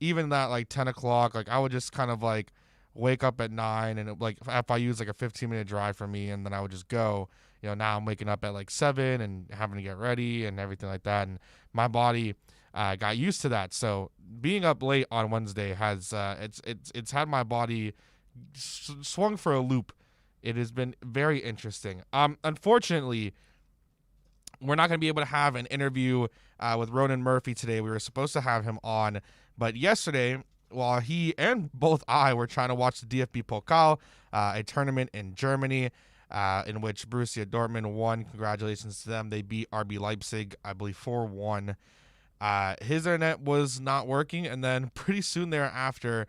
even that like 10 o'clock, like I would just kind of like wake up at 9, and like if I use like a 15-minute drive for me, and then I would just go. Now I'm waking up at like 7 and having to get ready and everything like that, and my body got used to that. So being up late on Wednesday has it's had my body swung for a loop. It has been very interesting. Unfortunately, we're not going to be able to have an interview with Ronan Murphy today. We were supposed to have him on, but yesterday, while he and both I were trying to watch the DFB Pokal, a tournament in Germany, in which Borussia Dortmund won. Congratulations to them. They beat RB Leipzig, I believe, 4-1. His internet was not working, and then pretty soon thereafter,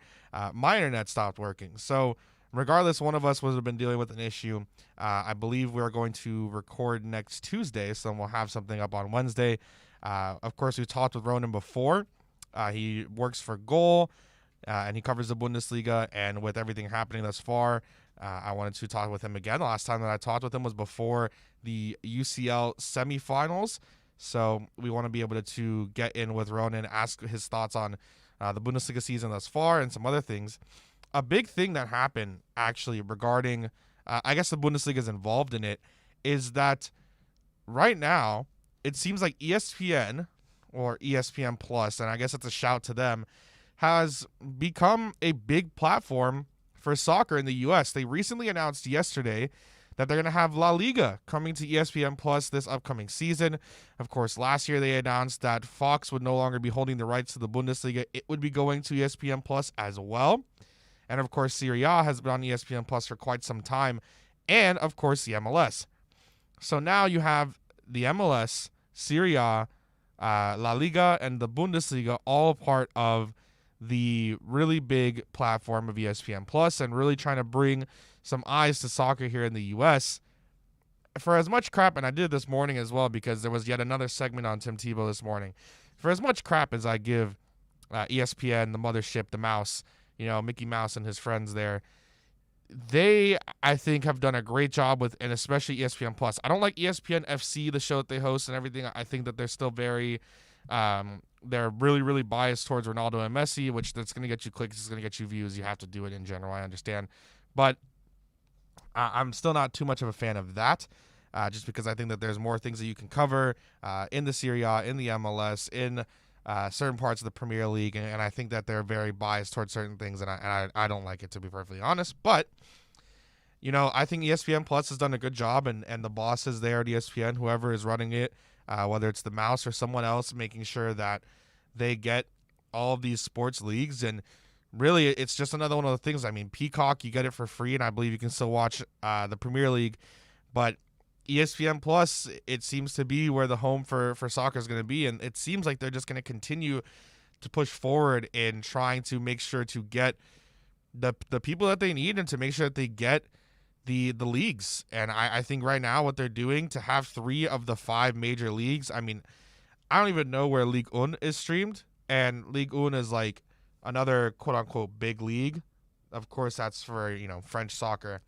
my internet stopped working. So regardless, one of us would have been dealing with an issue. I believe we're going to record next Tuesday, so we'll have something up on Wednesday. Of course, we talked with Ronan before. He works for Goal, and he covers the Bundesliga, and with everything happening thus far, I wanted to talk with him again. The last time that I talked with him was before the UCL semifinals. So we want to be able to get in with Ronan, ask his thoughts on the Bundesliga season thus far and some other things. A big thing that happened actually regarding, I guess the Bundesliga is involved in it, is that right now it seems like ESPN or ESPN Plus, and I guess it's a shout to them, has become a big platform for soccer in the U.S. They recently announced yesterday that they're going to have La Liga coming to ESPN Plus this upcoming season. Of course, last year they announced that Fox would no longer be holding the rights to the Bundesliga. It would be going to ESPN Plus as well. And of course, Serie A has been on ESPN Plus for quite some time. And of course, the MLS. So now you have the MLS, Serie A, La Liga, and the Bundesliga all part of the really big platform of ESPN Plus, and really trying to bring some eyes to soccer here in the U.S. For as much crap, and I did this morning as well because there was yet another segment on Tim Tebow this morning. For as much crap as I give ESPN, the mothership, the mouse, Mickey Mouse and his friends there, they, I think, have done a great job with, and especially ESPN Plus. I don't like ESPN FC, the show that they host and everything. I think that they're still very, they're really, really biased towards Ronaldo and Messi, which that's going to get you clicks, it's going to get you views. You have to do it in general, I understand. But I'm still not too much of a fan of that, just because I think that there's more things that you can cover in the Serie A, in the MLS, in certain parts of the Premier League, and I think that they're very biased towards certain things, and I don't like it, to be perfectly honest. But I think ESPN Plus has done a good job, and the bosses there at ESPN, whoever is running it, whether it's the mouse or someone else, making sure that they get all of these sports leagues. And really, it's just another one of the things. I mean, Peacock, you get it for free, and I believe you can still watch the Premier League, but ESPN Plus, it seems to be where the home for soccer is going to be, and it seems like they're just going to continue to push forward in trying to make sure to get the people that they need, and to make sure that they get the leagues. And I think right now what they're doing to have 3 of the 5 major leagues, I mean, I don't even know where Ligue 1 is streamed, and Ligue 1 is like another quote-unquote big league. Of course, that's for, French soccer.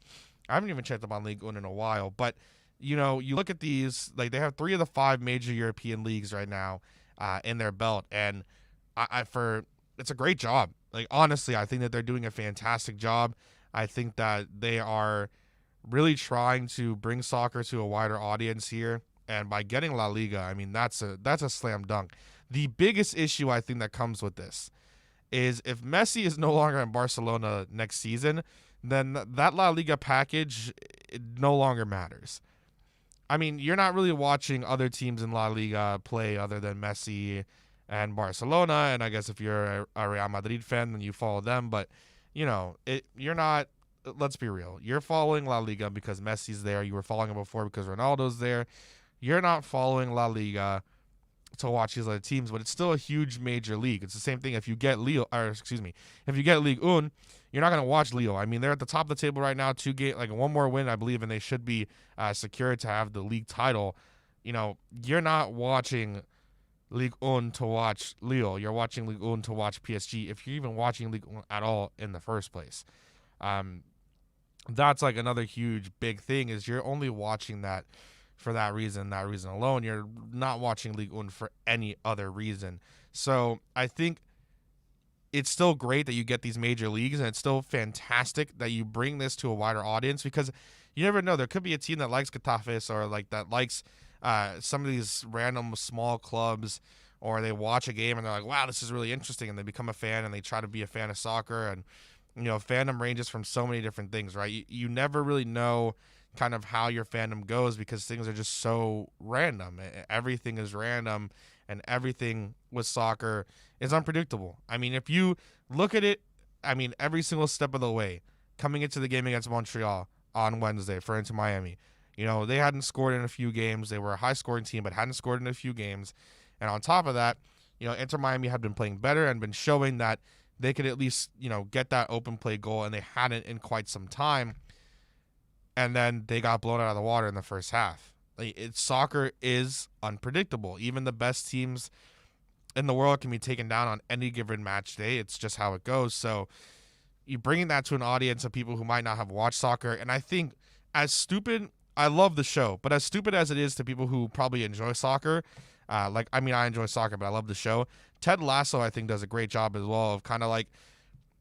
I haven't even checked them on Ligue 1 in a while, but you look at these, like they have 3 of the 5 major European leagues right now in their belt, and it's a great job. Like, honestly, I think that they're doing a fantastic job. I think that they are really trying to bring soccer to a wider audience here, and by getting La Liga, I mean that's a slam dunk. The biggest issue I think that comes with this is if Messi is no longer in Barcelona next season, then that La Liga package, it no longer matters. I mean, you're not really watching other teams in La Liga play other than Messi and Barcelona, and I guess if you're a Real Madrid fan, then you follow them, but you're not, let's be real, you're following La Liga because Messi's there, you were following him before because Ronaldo's there. You're not following La Liga to watch these other teams, but it's still a huge major league. It's the same thing if you get if you get Ligue 1, you're not going to watch Lille. I mean, they're at the top of the table right now, 2 game, like 1 more win, I believe, and they should be secured to have the league title. You're not watching Ligue 1 to watch Lille. You're watching Ligue 1 to watch PSG, if you're even watching Ligue 1 at all in the first place. That's like another huge big thing, is you're only watching that for that reason alone. You're not watching Ligue 1 for any other reason. So I think it's still great that you get these major leagues, and it's still fantastic that you bring this to a wider audience, because you never know. There could be a team that likes Getafes, or like that likes some of these random small clubs, or they watch a game and they're like, wow, this is really interesting, and they become a fan and they try to be a fan of soccer. And fandom ranges from so many different things, right? You never really know kind of how your fandom goes, because things are just so random. Everything is random, and everything with soccer is unpredictable. I mean, if you look at it, I mean, every single step of the way, coming into the game against Montreal on Wednesday for Inter Miami, they hadn't scored in a few games. They were a high-scoring team, but hadn't scored in a few games. And on top of that, Inter Miami had been playing better and been showing that they could at least, get that open play goal, and they hadn't in quite some time. And then they got blown out of the water in the first half. Soccer is unpredictable. Even the best teams in the world can be taken down on any given match day. It's just how it goes. So you bringing that to an audience of people who might not have watched soccer, and I think I love the show, but as stupid as it is to people who probably enjoy soccer, I enjoy soccer, but I love the show. Ted Lasso, I think, does a great job as well of kind of like,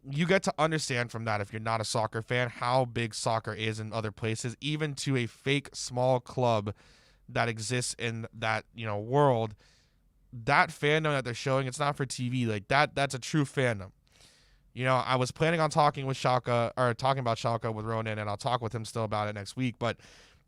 you get to understand from that, if you're not a soccer fan, how big soccer is in other places, even to a fake small club that exists in that, world. That fandom that they're showing, it's not for TV. Like that's a true fandom. I was planning on talking about Schalke with Ronan, and I'll talk with him still about it next week. But,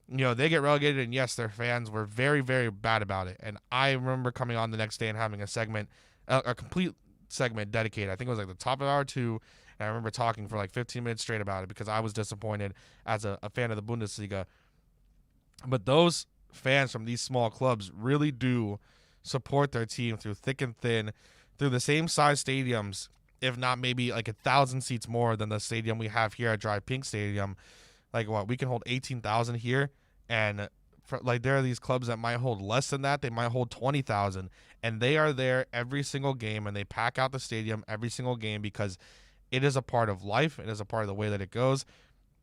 they get relegated, and yes, their fans were very, very bad about it. And I remember coming on the next day and having a segment, a complete segment dedicated. I think it was like the top of hour 2, and I remember talking for like 15 minutes straight about it, because I was disappointed as a fan of the Bundesliga. But those fans from these small clubs really do support their team through thick and thin, through the same size stadiums, if not maybe like 1,000 seats more than the stadium we have here at Drive Pink Stadium. Like, we can hold 18,000 here, and there are these clubs that might hold less than that. They might hold 20,000, and they are there every single game, and they pack out the stadium every single game, because it is a part of life. It is a part of the way that it goes.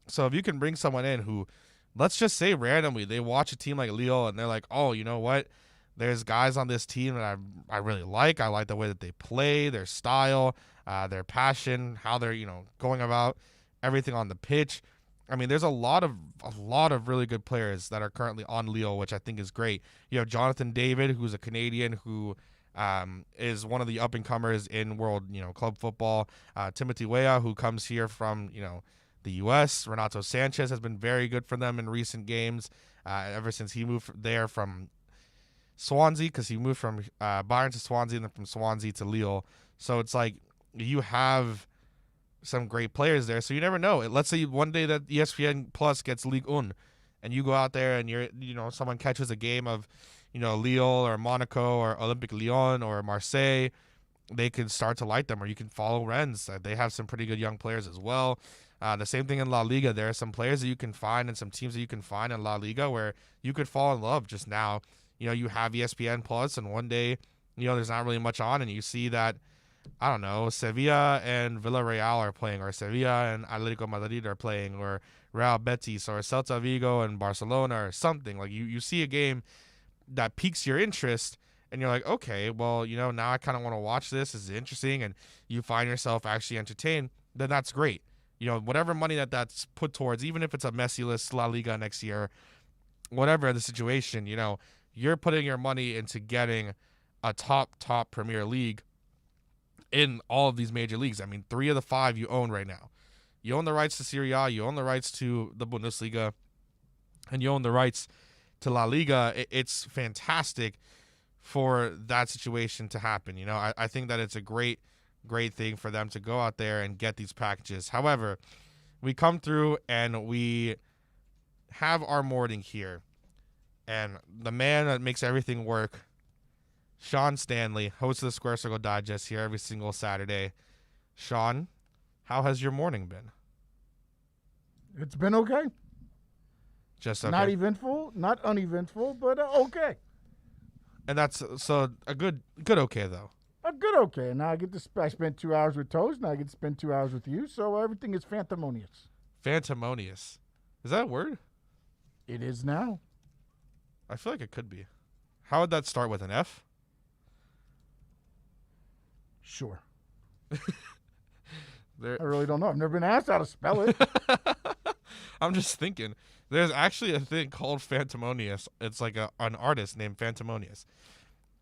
So if you can bring someone in who, let's just say randomly, they watch a team like Lille, and they're like, oh, you know what? There's guys on this team that I really like. I like the way that they play, their style, their passion, how they're, going about everything on the pitch. I mean, there's a lot of really good players that are currently on Lille, which I think is great. You have Jonathan David, who's a Canadian who is one of the up-and-comers in world, club football. Timothy Weah, who comes here from, the U.S. Renato Sanchez has been very good for them in recent games, ever since he moved there from Swansea, because he moved from Bayern to Swansea, and then from Swansea to Lille. So it's like you have some great players there, so you never know. Let's say one day that ESPN Plus gets Ligue 1, and you go out there and someone catches a game of, Lille or Monaco or Olympique Lyon or Marseille. They could start to like them, or you can follow Rennes. They have some pretty good young players as well. The same thing in La Liga. There are some players that you can find and some teams that you can find in La Liga where you could fall in love just now. You have ESPN Plus, and one day, there's not really much on, and you see that, I don't know, Sevilla and Villarreal are playing, or Sevilla and Atletico Madrid are playing, or Real Betis, or Celta Vigo and Barcelona, or something. Like, you see a game that piques your interest, and you're like, okay, well, now I kind of want to watch this. This is interesting, and you find yourself actually entertained, then that's great. Whatever money that's put towards, even if it's a Messi-less La Liga next year, whatever the situation, you're putting your money into getting a top Premier League in all of these major leagues. I mean, 3 of the 5 you own right now. You own the rights to Serie A, you own the rights to the Bundesliga, and you own the rights to La Liga. It's fantastic for that situation to happen. I think that it's a great thing for them to go out there and get these packages. However, we come through and we have our morning here, and the man that makes everything work, Sean Stanley, host of the Square Circle Digest, here every single Saturday. Sean, how has your morning been? It's been okay. Just okay. Not eventful, not uneventful, but okay. And that's so a good okay though. A good okay. Now I spent 2 hours with Toes. Now I get to spend 2 hours with you. So everything is fantamonious. Fantamonious. Is that a word? It is now. I feel like it could be. How would that start with an F? Sure. I really don't know. I've never been asked how to spell it. I'm just thinking. There's actually a thing called Phantomonious. It's like an artist named Phantomonious.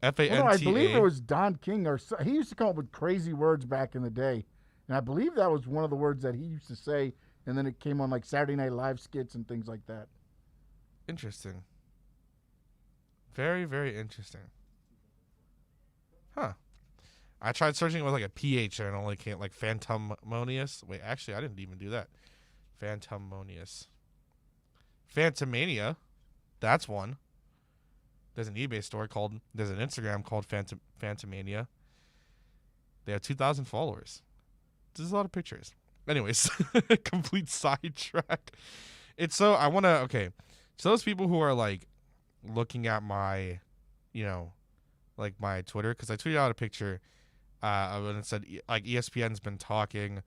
Fanta. Well, no, I believe it was Don King. He used to come up with crazy words back in the day. And I believe that was one of the words that he used to say. And then it came on like Saturday Night Live skits and things like that. Interesting. Very, very interesting. Huh. I tried searching with like a PH and it only came like Phantomonious. Wait, actually, I didn't even do that. Phantomonious. Phantomania. That's one. There's an eBay store there's an Instagram called Phantomania. They have 2,000 followers. This is a lot of pictures. Anyways, complete sidetrack. So those people who are like looking at my, like my Twitter, because I tweeted out a picture and it said like ESPN's been talking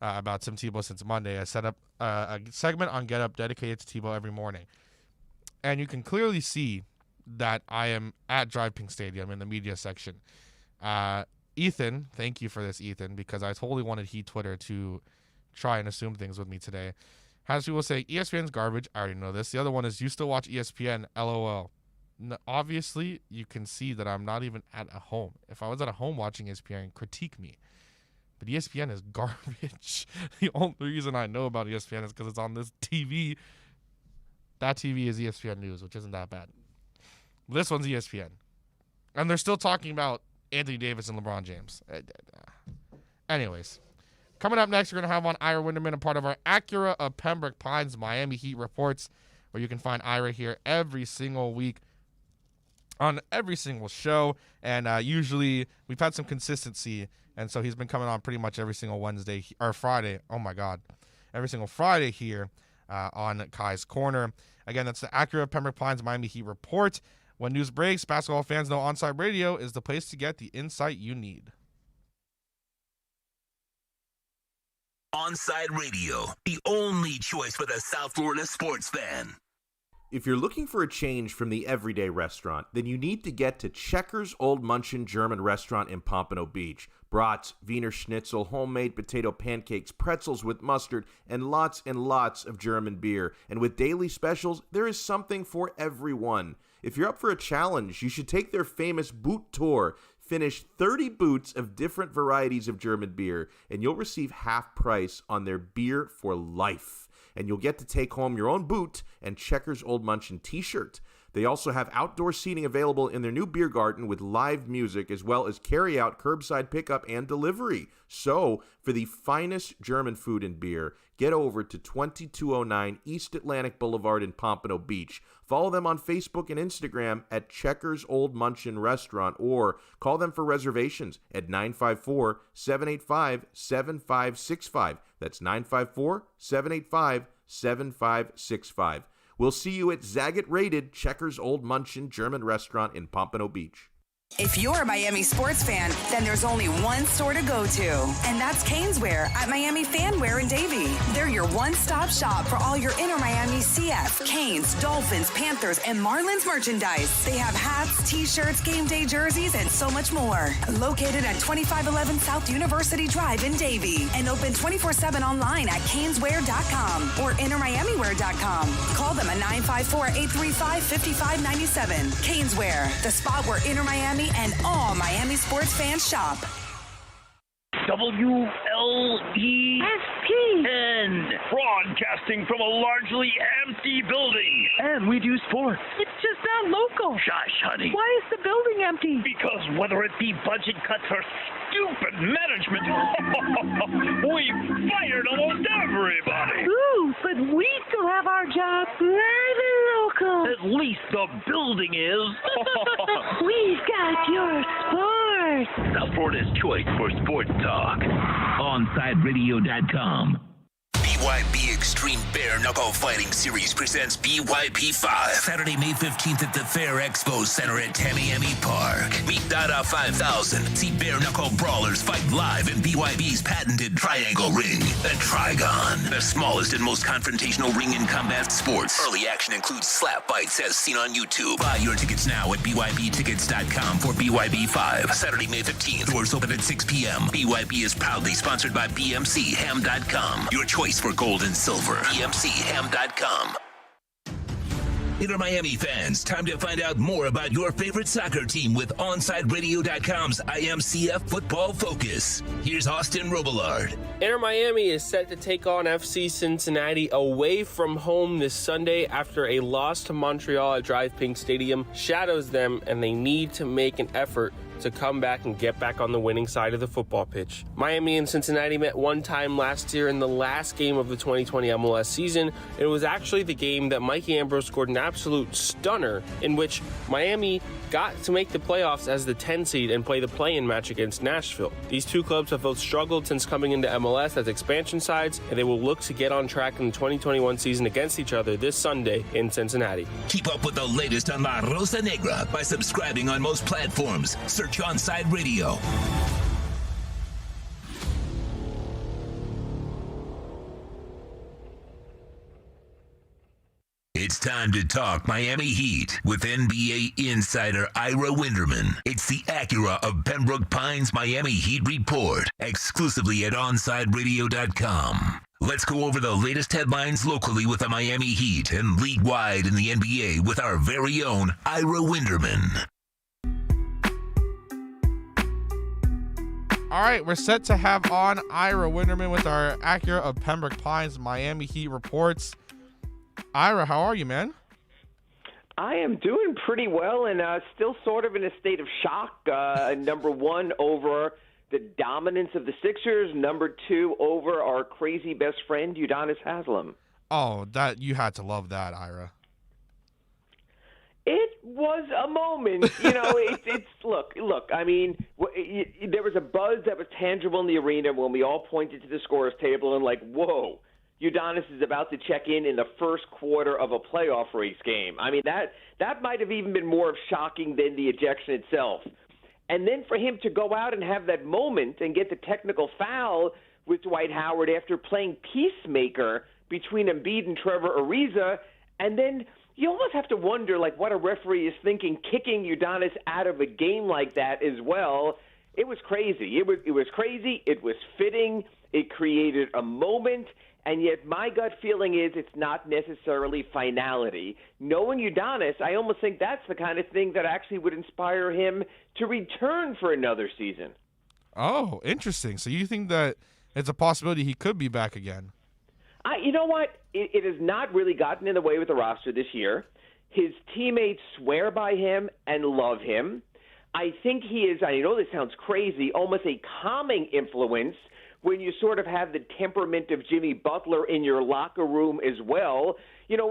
about Tim Tebow since Monday. I set up a segment on Get Up dedicated to Tebow every morning. And you can clearly see that I am at Drive Pink Stadium in the media section. Ethan, thank you for this, Ethan, because I totally wanted Heat Twitter to try and assume things with me today. Has people say, ESPN's garbage. I already know this. The other one is, you still watch ESPN, LOL. No, obviously, you can see that I'm not even at a home. If I was at a home watching ESPN, critique me. But ESPN is garbage. The only reason I know about ESPN is because it's on this TV. That TV is ESPN News, which isn't that bad. This one's ESPN. And they're still talking about Anthony Davis and LeBron James. Anyways, coming up next, we're going to have on Ira Winderman, a part of our Acura of Pembroke Pines Miami Heat reports, where you can find Ira here every single week on every single show. And usually we've had some consistency, and so he's been coming on pretty much every single Wednesday or Friday. Oh, my God. Every single Friday here on Kai's Corner. Again, that's the Acura of Pembroke Pines Miami Heat report. When news breaks, basketball fans know Onside Radio is the place to get the insight you need. Onside Radio, the only choice for the South Florida sports fan. If you're looking for a change from the everyday restaurant, then you need to get to Checkers Old Munchin German Restaurant in Pompano Beach. Brats, Wiener Schnitzel, homemade potato pancakes, pretzels with mustard, and lots of German beer. And with daily specials, there is something for everyone. If you're up for a challenge, you should take their famous boot tour. Finish 30 boots of different varieties of German beer, and you'll receive half price on their beer for life. And you'll get to take home your own boot and Checkers Old Munchin t-shirt. They also have outdoor seating available in their new beer garden with live music, as well as carry-out, curbside pickup, and delivery. So, for the finest German food and beer, get over to 2209 East Atlantic Boulevard in Pompano Beach. Follow them on Facebook and Instagram at Checkers Old Munchin Restaurant, or call them for reservations at 954-785-7565. That's 954-785-7565. We'll see you at Zagat-rated Checkers Old Munchin German Restaurant in Pompano Beach. If you're a Miami sports fan, then there's only one store to go to, and that's Caneswear at Miami Fanwear in Davie. They're your one-stop shop for all your Inter Miami CF, Canes, Dolphins, Panthers, and Marlins merchandise. They have hats, t-shirts, game day jerseys, and so much more. Located at 2511 South University Drive in Davie, and open 24/7 online at caneswear.com or intermiamiwear.com. Call them at 954-835-5597. Caneswear, the spot where Inter Miami and all Miami sports fans shop. WLESPN, broadcasting from a largely empty building. And we do sports. It's just not local. Shush, honey. Why is the building empty? Because whether it be budget cuts or stupid management, we fired almost everybody. Ooh, but we still have our job live and local. At least the building is. We've got your sports. South Florida's choice for sports talk. OnSideRadio.com. Be BYB Extreme Bare Knuckle Fighting Series presents BYP5. Saturday, May 15th at the Fair Expo Center at Tamiami Park. Meet Dada 5000. See bare knuckle brawlers fight live in BYB's patented triangle ring, the Trigon. The smallest and most confrontational ring in combat sports. Early action includes slap fights as seen on YouTube. Buy your tickets now at BYBtickets.com for BYB5. Saturday, May 15th. Doors open at 6 p.m. BYB is proudly sponsored by BMCHam.com. Your choice for gold and silver. BMCHam.com. Inter Miami fans, time to find out more about your favorite soccer team with OnsideRadio.com's IMCF Football Focus. Here's Austin Robillard. Inter Miami is set to take on FC Cincinnati away from home this Sunday after a loss to Montreal at Drive Pink Stadium shadows them, and they need to make an effort to come back and get back on the winning side of the football pitch. Miami and Cincinnati met one time last year in the last game of the 2020 MLS season. It was actually the game that Mikey Ambrose scored an absolute stunner in which Miami got to make the playoffs as the 10 seed and play the play-in match against Nashville. These two clubs have both struggled since coming into MLS as expansion sides, and they will look to get on track in the 2021 season against each other this Sunday in Cincinnati. Keep up with the latest on La Rosa Negra by subscribing on most platforms. Search Onside Radio. It's time to talk Miami Heat with NBA insider Ira Winderman. It's the Acura of Pembroke Pines Miami Heat Report, exclusively at OnsideRadio.com. Let's go over the latest headlines locally with the Miami Heat and league-wide in the NBA with our very own Ira Winderman. All right, we're set to have on Ira Winderman with our Acura of Pembroke Pines Miami Heat reports. Ira, how are you, man? I am doing pretty well and still sort of in a state of shock. Number one, over the dominance of the Sixers. Number two, over our crazy best friend, Udonis Haslem. Oh, that you had to love that, Ira. It was a moment, it's look. I mean, there was a buzz that was tangible in the arena when we all pointed to the scores table and like, whoa, Udonis is about to check in the first quarter of a playoff race game. I mean, that might have even been more shocking than the ejection itself. And then for him to go out and have that moment and get the technical foul with Dwight Howard after playing peacemaker between Embiid and Trevor Ariza, and then you almost have to wonder, like, what a referee is thinking, kicking Udonis out of a game like that as well. It was crazy. It was crazy. It was fitting. It created a moment. And yet my gut feeling is it's not necessarily finality. Knowing Udonis, I almost think that's the kind of thing that actually would inspire him to return for another season. Oh, interesting. So you think that it's a possibility he could be back again? You know what? It has not really gotten in the way with the roster this year. His teammates swear by him and love him. I think he is, I know this sounds crazy, almost a calming influence when you sort of have the temperament of Jimmy Butler in your locker room as well. In a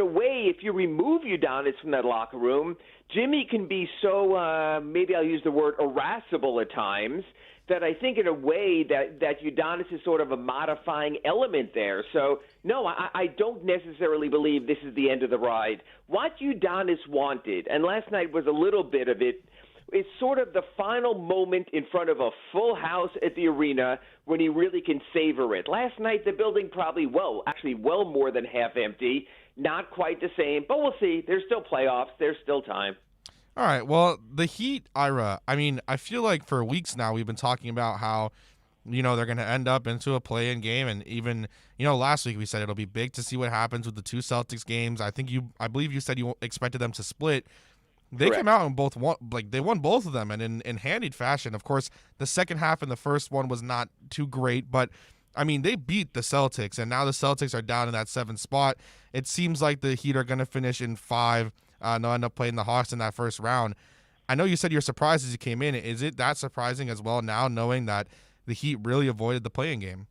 way, if you remove Udonis from that locker room, Jimmy can be so, maybe I'll use the word irascible at times, that I think in a way that Udonis is sort of a modifying element there. So, no, I don't necessarily believe this is the end of the ride. What Udonis wanted, and last night was a little bit of it, is sort of the final moment in front of a full house at the arena when he really can savor it. Last night, the building probably, well more than half empty. Not quite the same, but we'll see. There's still playoffs. There's still time. All right, well, the Heat, Ira, I mean, I feel like for weeks now we've been talking about how, they're going to end up into a play-in game. And even, last week we said it'll be big to see what happens with the two Celtics games. I believe you said you expected them to split. They Correct. came out and they won both of them, and in handied fashion. Of course, the second half in the first one was not too great, but I mean, they beat the Celtics, and now the Celtics are down in that 7th spot. It seems like the Heat are going to finish in 5. They'll end up playing the Hawks in that first round. I know you said you're surprised as you came in. Is it that surprising as well now, knowing that the Heat really avoided the play-in game?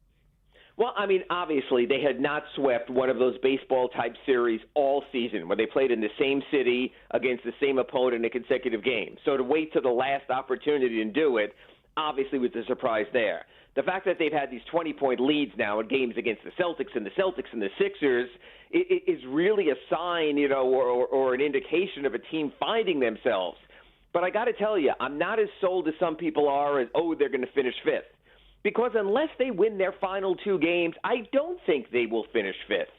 Well, I mean, obviously, they had not swept one of those baseball-type series all season where they played in the same city against the same opponent in a consecutive game. So to wait to the last opportunity and do it obviously was a surprise there. The fact that they've had these 20-point leads now in games against the Celtics and the Sixers is really a sign, or an indication of a team finding themselves. But I got to tell you, I'm not as sold as some people are as, they're going to finish fifth. Because unless they win their final 2 games, I don't think they will finish fifth.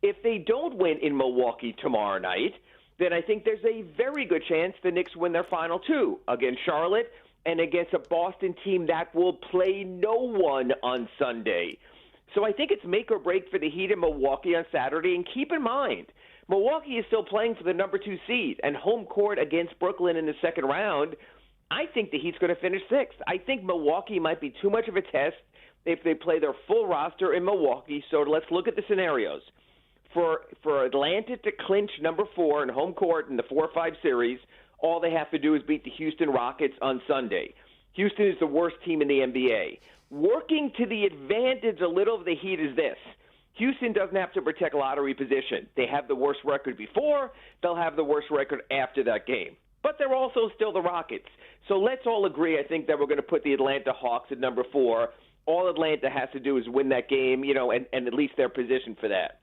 If they don't win in Milwaukee tomorrow night, then I think there's a very good chance the Knicks win their final 2 against Charlotte and against a Boston team that will play no one on Sunday. So I think it's make or break for the Heat in Milwaukee on Saturday. And keep in mind, Milwaukee is still playing for the number 2 seed and home court against Brooklyn in the second round. I think the Heat's going to finish 6th. I think Milwaukee might be too much of a test if they play their full roster in Milwaukee. So let's look at the scenarios. For Atlanta to clinch number 4 in home court in the 4-5 series, all they have to do is beat the Houston Rockets on Sunday. Houston is the worst team in the NBA. Working to the advantage a little of the Heat is this. Houston doesn't have to protect lottery position. They have the worst record before. They'll have the worst record after that game. But they're also still the Rockets. So let's all agree, I think, that we're going to put the Atlanta Hawks at number 4. All Atlanta has to do is win that game, and at least they're positioned for that.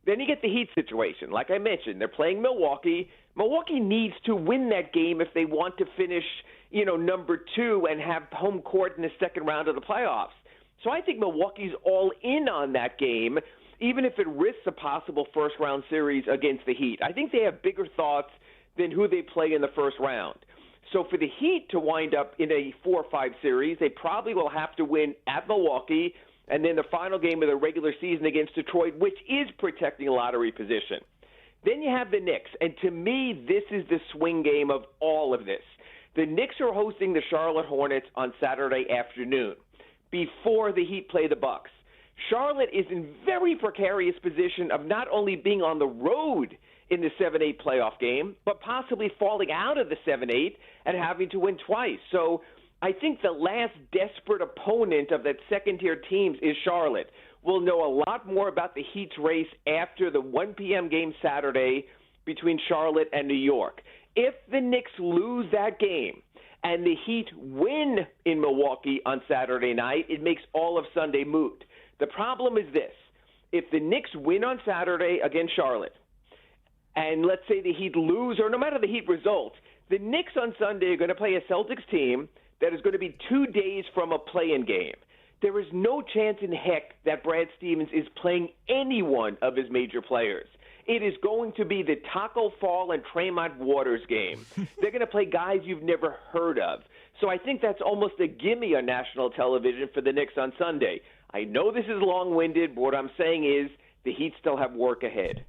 Then you get the Heat situation. Like I mentioned, they're playing Milwaukee. Milwaukee needs to win that game if they want to finish, number 2 and have home court in the second round of the playoffs. So I think Milwaukee's all in on that game, even if it risks a possible first-round series against the Heat. I think they have bigger thoughts than who they play in the first round. So for the Heat to wind up in a 4-5 series, they probably will have to win at Milwaukee and then the final game of the regular season against Detroit, which is protecting lottery position. Then you have the Knicks, and to me, this is the swing game of all of this. The Knicks are hosting the Charlotte Hornets on Saturday afternoon before the Heat play the Bucks. Charlotte is in very precarious position of not only being on the road in the 7-8 playoff game, but possibly falling out of the 7-8 and having to win twice. So I think the last desperate opponent of that second-tier teams is Charlotte. We'll know a lot more about the Heat's race after the 1 p.m. game Saturday between Charlotte and New York. If the Knicks lose that game and the Heat win in Milwaukee on Saturday night, it makes all of Sunday moot. The problem is this. If the Knicks win on Saturday against Charlotte, and let's say the Heat lose, or no matter the Heat result, the Knicks on Sunday are going to play a Celtics team that is going to be 2 days from a play-in game. There is no chance in heck that Brad Stevens is playing any one of his major players. It is going to be the Taco Fall and Tremont Waters game. They're going to play guys you've never heard of. So I think that's almost a gimme on national television for the Knicks on Sunday. I know this is long-winded, but what I'm saying is the Heat still have work ahead.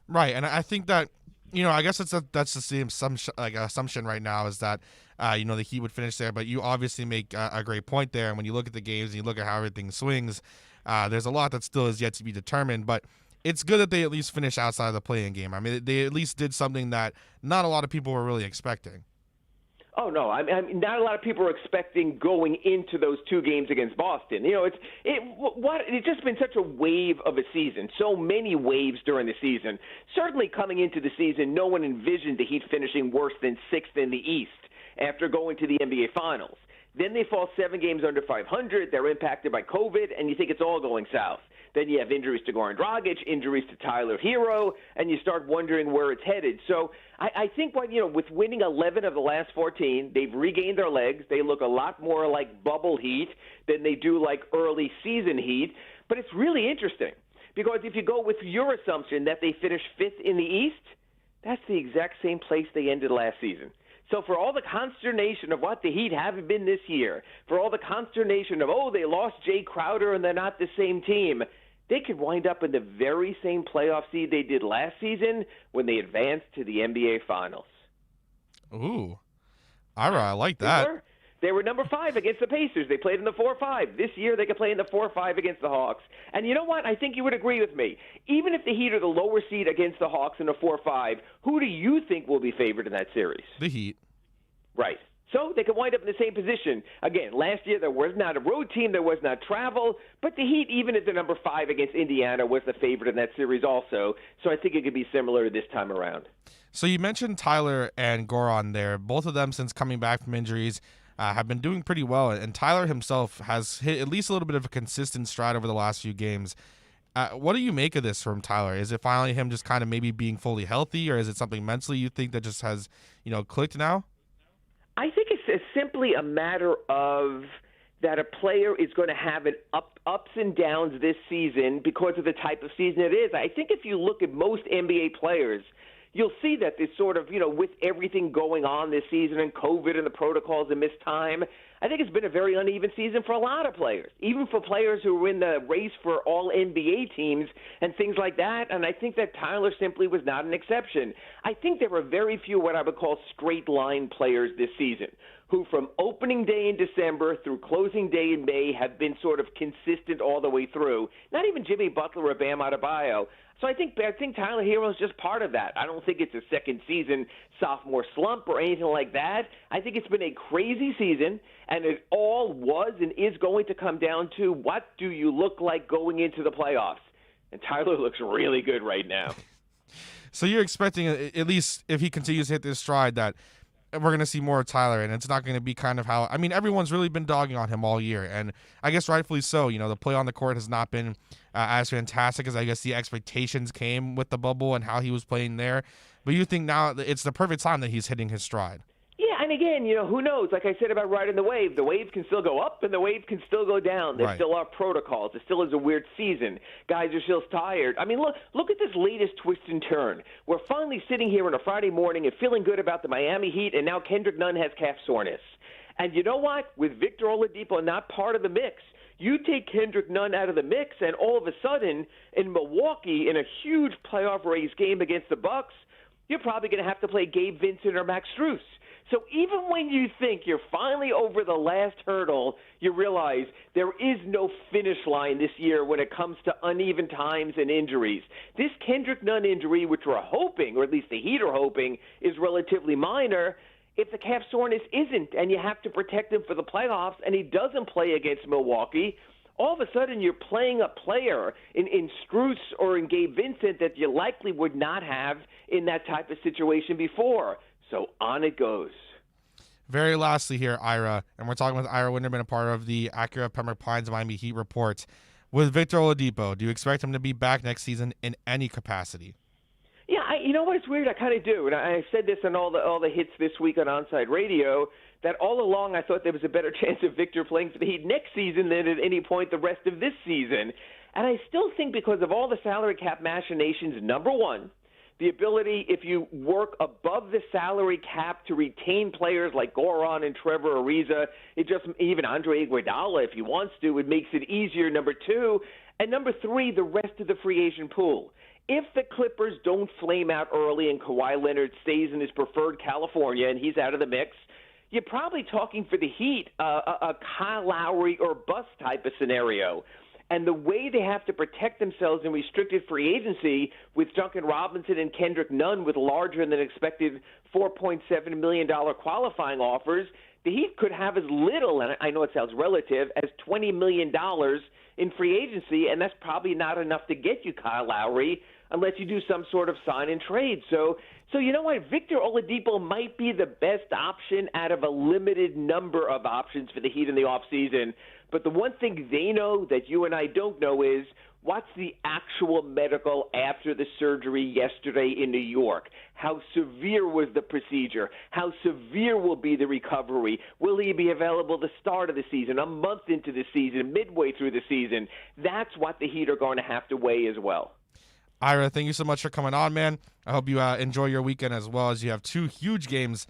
Right, and I think that, I guess that's the same assumption right now is that, the Heat would finish there. But you obviously make a great point there. And when you look at the games and you look at how everything swings, there's a lot that still is yet to be determined. But it's good that they at least finish outside of the play-in game. I mean, they at least did something that not a lot of people were really expecting. Oh, no. I mean, not a lot of people are expecting going into those 2 games against Boston. It's just been such a wave of a season, so many waves during the season. Certainly coming into the season, no one envisioned the Heat finishing worse than 6th in the East after going to the NBA Finals. Then they fall 7 games under 500. They're impacted by COVID, and you think it's all going south. Then you have injuries to Goran Dragic, injuries to Tyler Hero, and you start wondering where it's headed. So I think with winning 11 of the last 14, they've regained their legs. They look a lot more like bubble Heat than they do like early season Heat. But it's really interesting because if you go with your assumption that they finish 5th in the East, that's the exact same place they ended last season. So for all the consternation of what the Heat haven't been this year, for all the consternation of, they lost Jay Crowder and they're not the same team, they could wind up in the very same playoff seed they did last season when they advanced to the NBA Finals. Ooh. I like that. They were number 5 against the Pacers. They played in the 4-5. This year they could play in the 4-5 against the Hawks. And you know what? I think you would agree with me. Even if the Heat are the lower seed against the Hawks in the 4-5, who do you think will be favored in that series? The Heat. Right. So they could wind up in the same position. Again, last year there was not a road team, there was not travel, but the Heat, even at the number 5 against Indiana, was the favorite in that series also. So I think it could be similar this time around. So you mentioned Tyler and Goran there. Both of them, since coming back from injuries, have been doing pretty well. And Tyler himself has hit at least a little bit of a consistent stride over the last few games. What do you make of this from Tyler? Is it finally him just kind of maybe being fully healthy, or is it something mentally you think that just has, clicked now? I think it's simply a matter of that a player is going to have ups and downs this season because of the type of season it is. I think if you look at most NBA players, you'll see that this sort of, with everything going on this season and COVID and the protocols and missed time, I think it's been a very uneven season for a lot of players, even for players who were in the race for all NBA teams and things like that. And I think that Tyler simply was not an exception. I think there were very few what I would call straight line players this season who from opening day in December through closing day in May have been sort of consistent all the way through. Not even Jimmy Butler or Bam Adebayo. So I think Tyler Hero is just part of that. I don't think it's a second season sophomore slump or anything like that. I think it's been a crazy season, and it all was and is going to come down to what do you look like going into the playoffs. And Tyler looks really good right now. So you're expecting, at least if he continues to hit this stride, that we're going to see more of Tyler, and it's not going to be kind of how – everyone's really been dogging on him all year, and I guess rightfully so. The play on the court has not been as fantastic as I guess the expectations came with the bubble and how he was playing there. But you think now it's the perfect time that he's hitting his stride. Yeah, and again, who knows? Like I said about riding the wave can still go up and the wave can still go down. There still are protocols. It still is a weird season. Guys are still tired. Look at this latest twist and turn. We're finally sitting here on a Friday morning and feeling good about the Miami Heat, and now Kendrick Nunn has calf soreness. And you know what? With Victor Oladipo not part of the mix, you take Kendrick Nunn out of the mix, and all of a sudden, in Milwaukee, in a huge playoff race game against the Bucks, you're probably going to have to play Gabe Vincent or Max Strus. So even when you think you're finally over the last hurdle, you realize there is no finish line this year when it comes to uneven times and injuries. This Kendrick Nunn injury, which we're hoping, or at least the Heat are hoping, is relatively minor. If the calf soreness isn't, and you have to protect him for the playoffs, and he doesn't play against Milwaukee, all of a sudden you're playing a player in Strus or in Gabe Vincent that you likely would not have in that type of situation before. So on it goes. Very lastly here, Ira, and we're talking with Ira Winderman, a part of the Acura Pembroke Pines Miami Heat report. With Victor Oladipo, do you expect him to be back next season in any capacity? Yeah, you know what? It's weird. I kind of do, and I said this on all the hits this week on Onside Radio, that all along I thought there was a better chance of Victor playing for the Heat next season than at any point the rest of this season. And I still think because of all the salary cap machinations, number one, the ability, if you work above the salary cap, to retain players like Goran and Trevor Ariza, even Andre Iguodala, if he wants to, it makes it easier, number two. And number three, the rest of the free agent pool. If the Clippers don't flame out early and Kawhi Leonard stays in his preferred California and he's out of the mix, you're probably talking for the Heat a Kyle Lowry or bust type of scenario. And the way they have to protect themselves in restricted free agency with Duncan Robinson and Kendrick Nunn with larger than expected $4.7 million qualifying offers, the Heat could have as little, and I know it sounds relative, as $20 million in free agency, and that's probably not enough to get you Kyle Lowry unless you do some sort of sign and trade. So you know what? Victor Oladipo might be the best option out of a limited number of options for the Heat in the offseason. But the one thing they know that you and I don't know is what's the actual medical after the surgery yesterday in New York? How severe was the procedure? How severe will be the recovery? Will he be available the start of the season, a month into the season, midway through the season? That's what the Heat are going to have to weigh as well. Ira, thank you so much for coming on, man. I hope you enjoy your weekend as well, as you have two huge games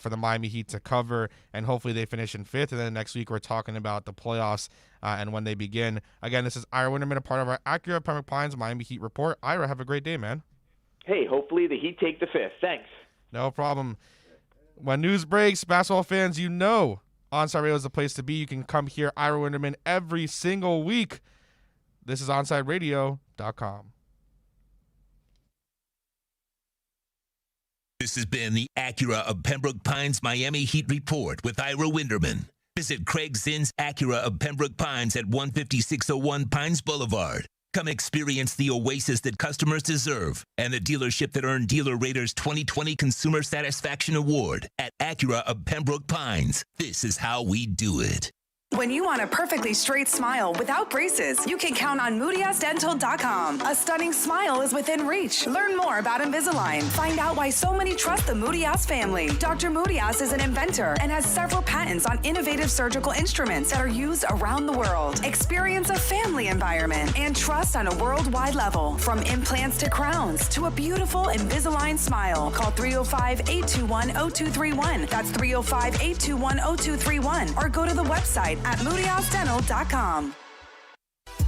for the Miami Heat to cover, and hopefully they finish in fifth. And then next week we're talking about the playoffs and when they begin. Again, this is Ira Winderman, a part of our Acura Pembroke Pines Miami Heat report. Ira, have a great day, man. Hey, hopefully the Heat take the fifth. Thanks. No problem. When news breaks, basketball fans, you know Onside Radio is the place to be. You can come hear Ira Winderman every single week. This is OnsideRadio.com. This has been the Acura of Pembroke Pines Miami Heat Report with Ira Winderman. Visit Craig Zinn's Acura of Pembroke Pines at 15601 Pines Boulevard. Come experience the oasis that customers deserve and the dealership that earned Dealer Rater's 2020 Consumer Satisfaction Award at Acura of Pembroke Pines. This is how we do it. When you want a perfectly straight smile without braces, you can count on MoodiasDental.com. A stunning smile is within reach. Learn more about Invisalign. Find out why so many trust the Moodias family. Dr. Moodias is an inventor and has several patents on innovative surgical instruments that are used around the world. Experience a family environment and trust on a worldwide level. From implants to crowns to a beautiful Invisalign smile. Call 305-821-0231. That's 305-821-0231. Or go to the website at MoodiasDental.com.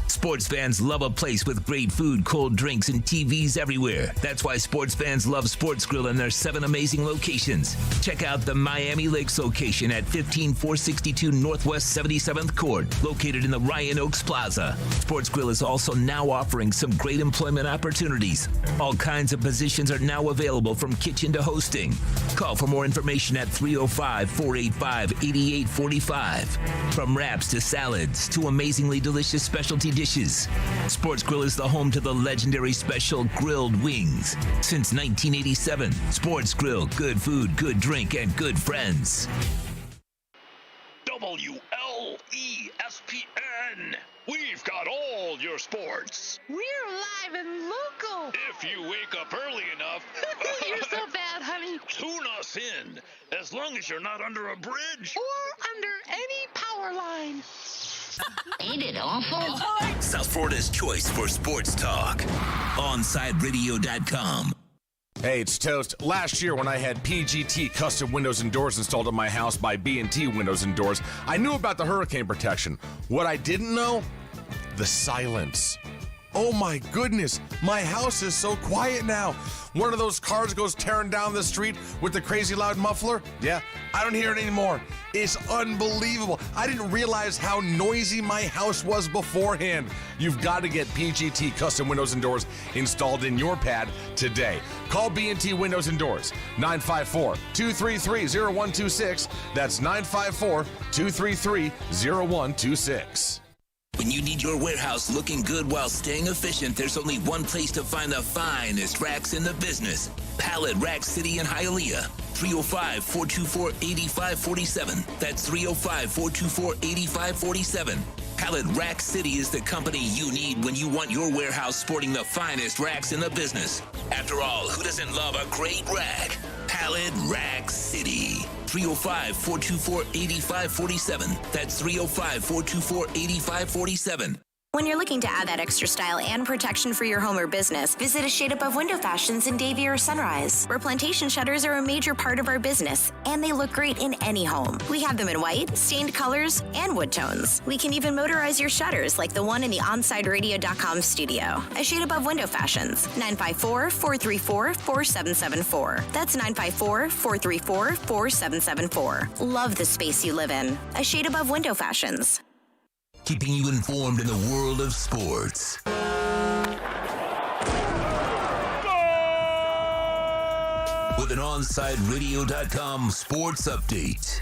Sports fans love a place with great food, cold drinks, and TVs everywhere. That's why sports fans love Sports Grill and their 7 amazing locations. Check out the Miami Lakes location at 15462 Northwest 77th Court, located in the Ryan Oaks Plaza. Sports Grill is also now offering some great employment opportunities. All kinds of positions are now available, from kitchen to hosting. Call for more information at 305-485-8845. From wraps to salads to amazingly delicious specialty dishes, Sports Grill is the home to the legendary special grilled wings. Since 1987, Sports Grill, good food, good drink, and good friends. WLESPN. We've got all your sports. We're live and local. If you wake up early enough. You're so bad, honey. Tune us in, as long as you're not under a bridge. Or under any power line. Ain't it awful? South Florida's choice for sports talk. OnSideRadio.com. Hey, it's Toast. Last year when I had PGT custom windows and doors installed at my house by B&T Windows and Doors, I knew about the hurricane protection. What I didn't know? The silence. Oh my goodness, my house is so quiet now. One of those cars goes tearing down the street with the crazy loud muffler. Yeah, I don't hear it anymore. It's unbelievable. I didn't realize how noisy my house was beforehand. You've got to get PGT custom windows and doors installed in your pad today. Call B&T Windows and Doors, 954-233-0126. That's 954-233-0126. When you need your warehouse looking good while staying efficient, there's only one place to find the finest racks in the business. Pallet Rack City in Hialeah. 305-424-8547. That's 305-424-8547. Pallet Rack City is the company you need when you want your warehouse sporting the finest racks in the business. After all, who doesn't love a great rack? Pallet Rack City. 305-424-8547. That's 305-424-8547. When you're looking to add that extra style and protection for your home or business, visit A Shade Above Window Fashions in Davie or Sunrise, where plantation shutters are a major part of our business, and they look great in any home. We have them in white, stained colors, and wood tones. We can even motorize your shutters like the one in the OnSideRadio.com studio. A Shade Above Window Fashions, 954-434-4774. That's 954-434-4774. Love the space you live in. A Shade Above Window Fashions. Keeping you informed in the world of sports. With an OnSideRadio.com sports update.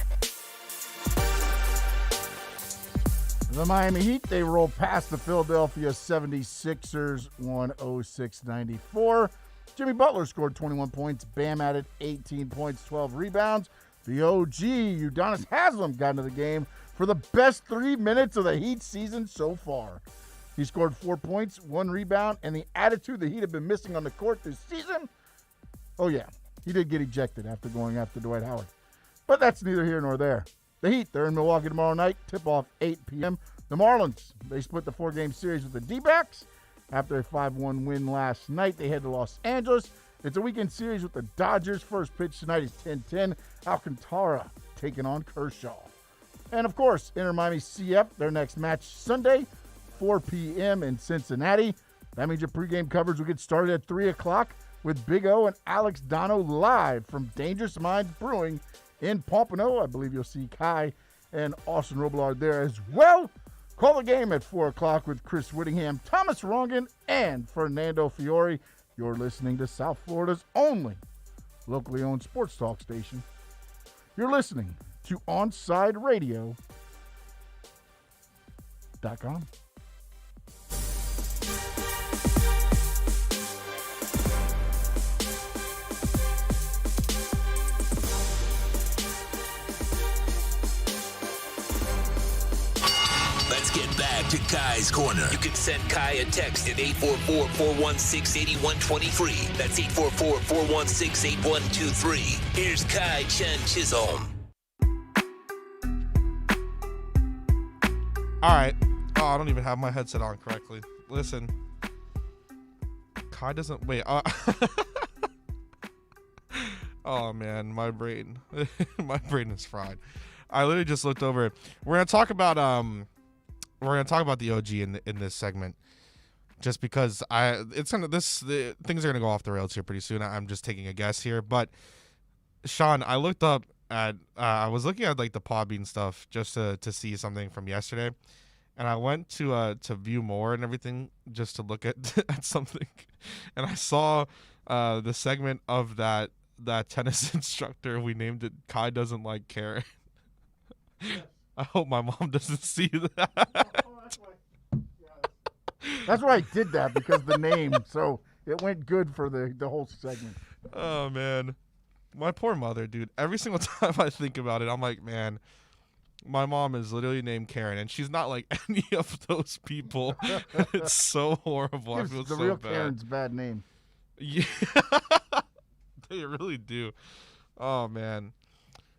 The Miami Heat, they roll past the Philadelphia 76ers 106-94. Jimmy Butler scored 21 points. Bam added 18 points, 12 rebounds. The OG, Udonis Haslem, got into the game for the best 3 minutes of the Heat season so far. He scored 4 points, 1 rebound, and the attitude the Heat have been missing on the court this season. Oh, yeah, he did get ejected after going after Dwight Howard. But that's neither here nor there. The Heat, they're in Milwaukee tomorrow night. Tip-off 8 p.m. The Marlins, they split the 4-game series with the D-backs. After a 5-1 win last night, they head to Los Angeles. It's a weekend series with the Dodgers. First pitch tonight is 10:10. Alcantara taking on Kershaw. And, of course, Inter Miami CF, their next match Sunday, 4 p.m. in Cincinnati. That means your pregame coverage will get started at 3 o'clock with Big O and Alex Dono live from Dangerous Minds Brewing in Pompano. I believe you'll see Kai and Austin Robillard there as well. Call the game at 4 o'clock with Chris Whittingham, Thomas Rongan, and Fernando Fiore. You're listening to South Florida's only locally owned sports talk station. You're listening to OnSideRadio.com. back to Kai's Corner. You can send Kai a text at 844-416-8123. That's 844-416-8123. Here's Kai Chen Chisholm. All right. Oh, I don't even have my headset on correctly. Listen. Kai doesn't... Wait. Oh, man. My brain. My brain is fried. I literally just looked over. We're going to talk about the OG in this segment. Just because things are going to go off the rails here pretty soon. I'm just taking a guess here. But, Sean, I looked up at... I was looking at, like, the Podbean stuff just to see something from yesterday. And I went to view more and everything just to look at something. And I saw the segment of that tennis instructor. We named it Kai Doesn't Like Karen. I hope my mom doesn't see that. That's why I did that, because the name. So it went good for the whole segment. Oh, man. My poor mother, dude. Every single time I think about it, I'm like, man, my mom is literally named Karen, and she's not like any of those people. It's so horrible. I feel the so real bad. Karen's bad name. Yeah. They really do. Oh, man.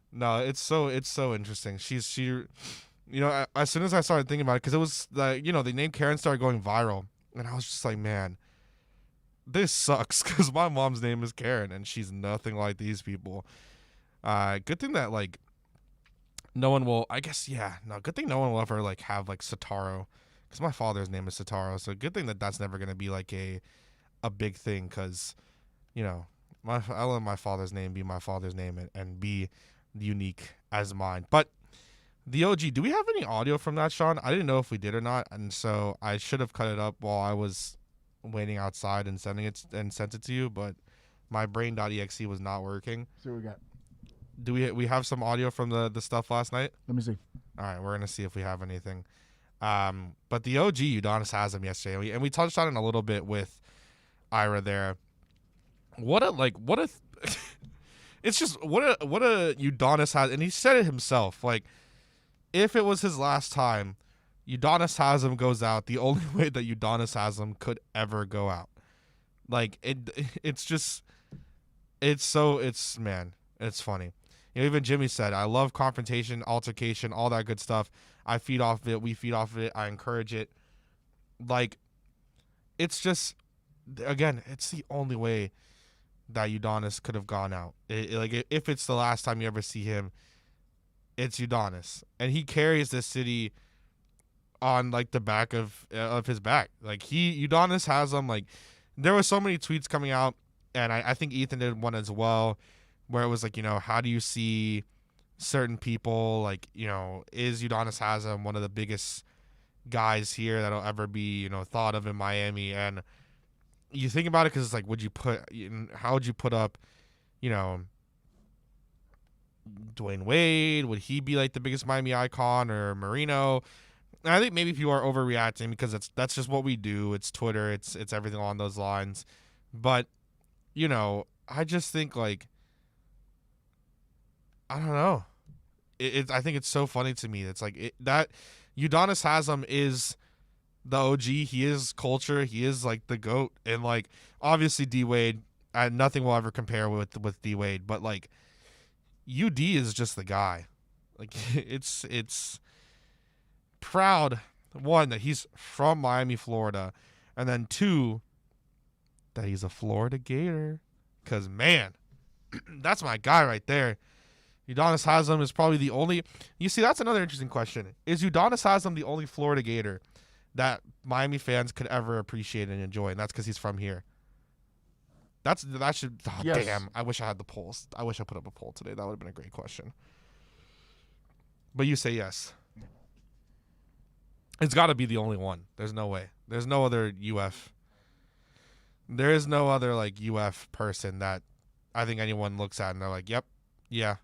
No, it's so interesting. She as soon as I started thinking about it, because it was the the name Karen started going viral, and I was just like, man, this sucks, because my mom's name is Karen, and she's nothing like these people. Good thing that no one will. I guess good thing no one will ever have Sataro, because my father's name is Sataro. So good thing that that's never gonna be a big thing, because I let my father's name be my father's name and be unique as mine. But the OG, do we have any audio from that, Sean? I didn't know if we did or not, and so I should have cut it up while I was waiting outside and sent it to you, but my brain.exe was not working. See what we got. Do we have some audio from the stuff last night? Let me see. All right, we're gonna see if we have anything. But the OG Udonis Haslem yesterday, and we touched on it a little bit with Ira there. It's just what a Udonis has, and he said it himself. If it was his last time, Udonis Haslem goes out the only way that Udonis Haslem could ever go out. It's funny. Even Jimmy said, I love confrontation, altercation, all that good stuff. I feed off of it. We feed off of it. I encourage it. It's just, again, it's the only way that Udonis could have gone out. If it's the last time you ever see him, it's Udonis. And he carries this city on, the back of his back. Udonis Haslem, there were so many tweets coming out, and I think Ethan did one as well, where it was how do you see certain people, is Udonis Haslem one of the biggest guys here that'll ever be, thought of in Miami? And you think about it, because it's how would you put up, Dwayne Wade? Would he be the biggest Miami icon, or Marino? And I think maybe people are overreacting, because that's just what we do. It's Twitter. It's everything along those lines. But, I just think I don't know. I think it's so funny to me. It's that Udonis Haslem is the OG. He is culture. He is the GOAT. And obviously D Wade, nothing will ever compare with D Wade. But UD is just the guy. It's proud, one, that he's from Miami, Florida, and then two, that he's a Florida Gator. Because man, that's my guy right there. Udonis Haslem is probably the only. You see, that's another interesting question. Is Udonis Haslem the only Florida Gator that Miami fans could ever appreciate and enjoy? And that's because he's from here. That should. Oh, yes. Damn! I wish I had the polls. I wish I put up a poll today. That would have been a great question. But you say yes. It's got to be the only one. There's no way. There's no other UF. There is no other UF person that I think anyone looks at and they're like, "Yep, yeah."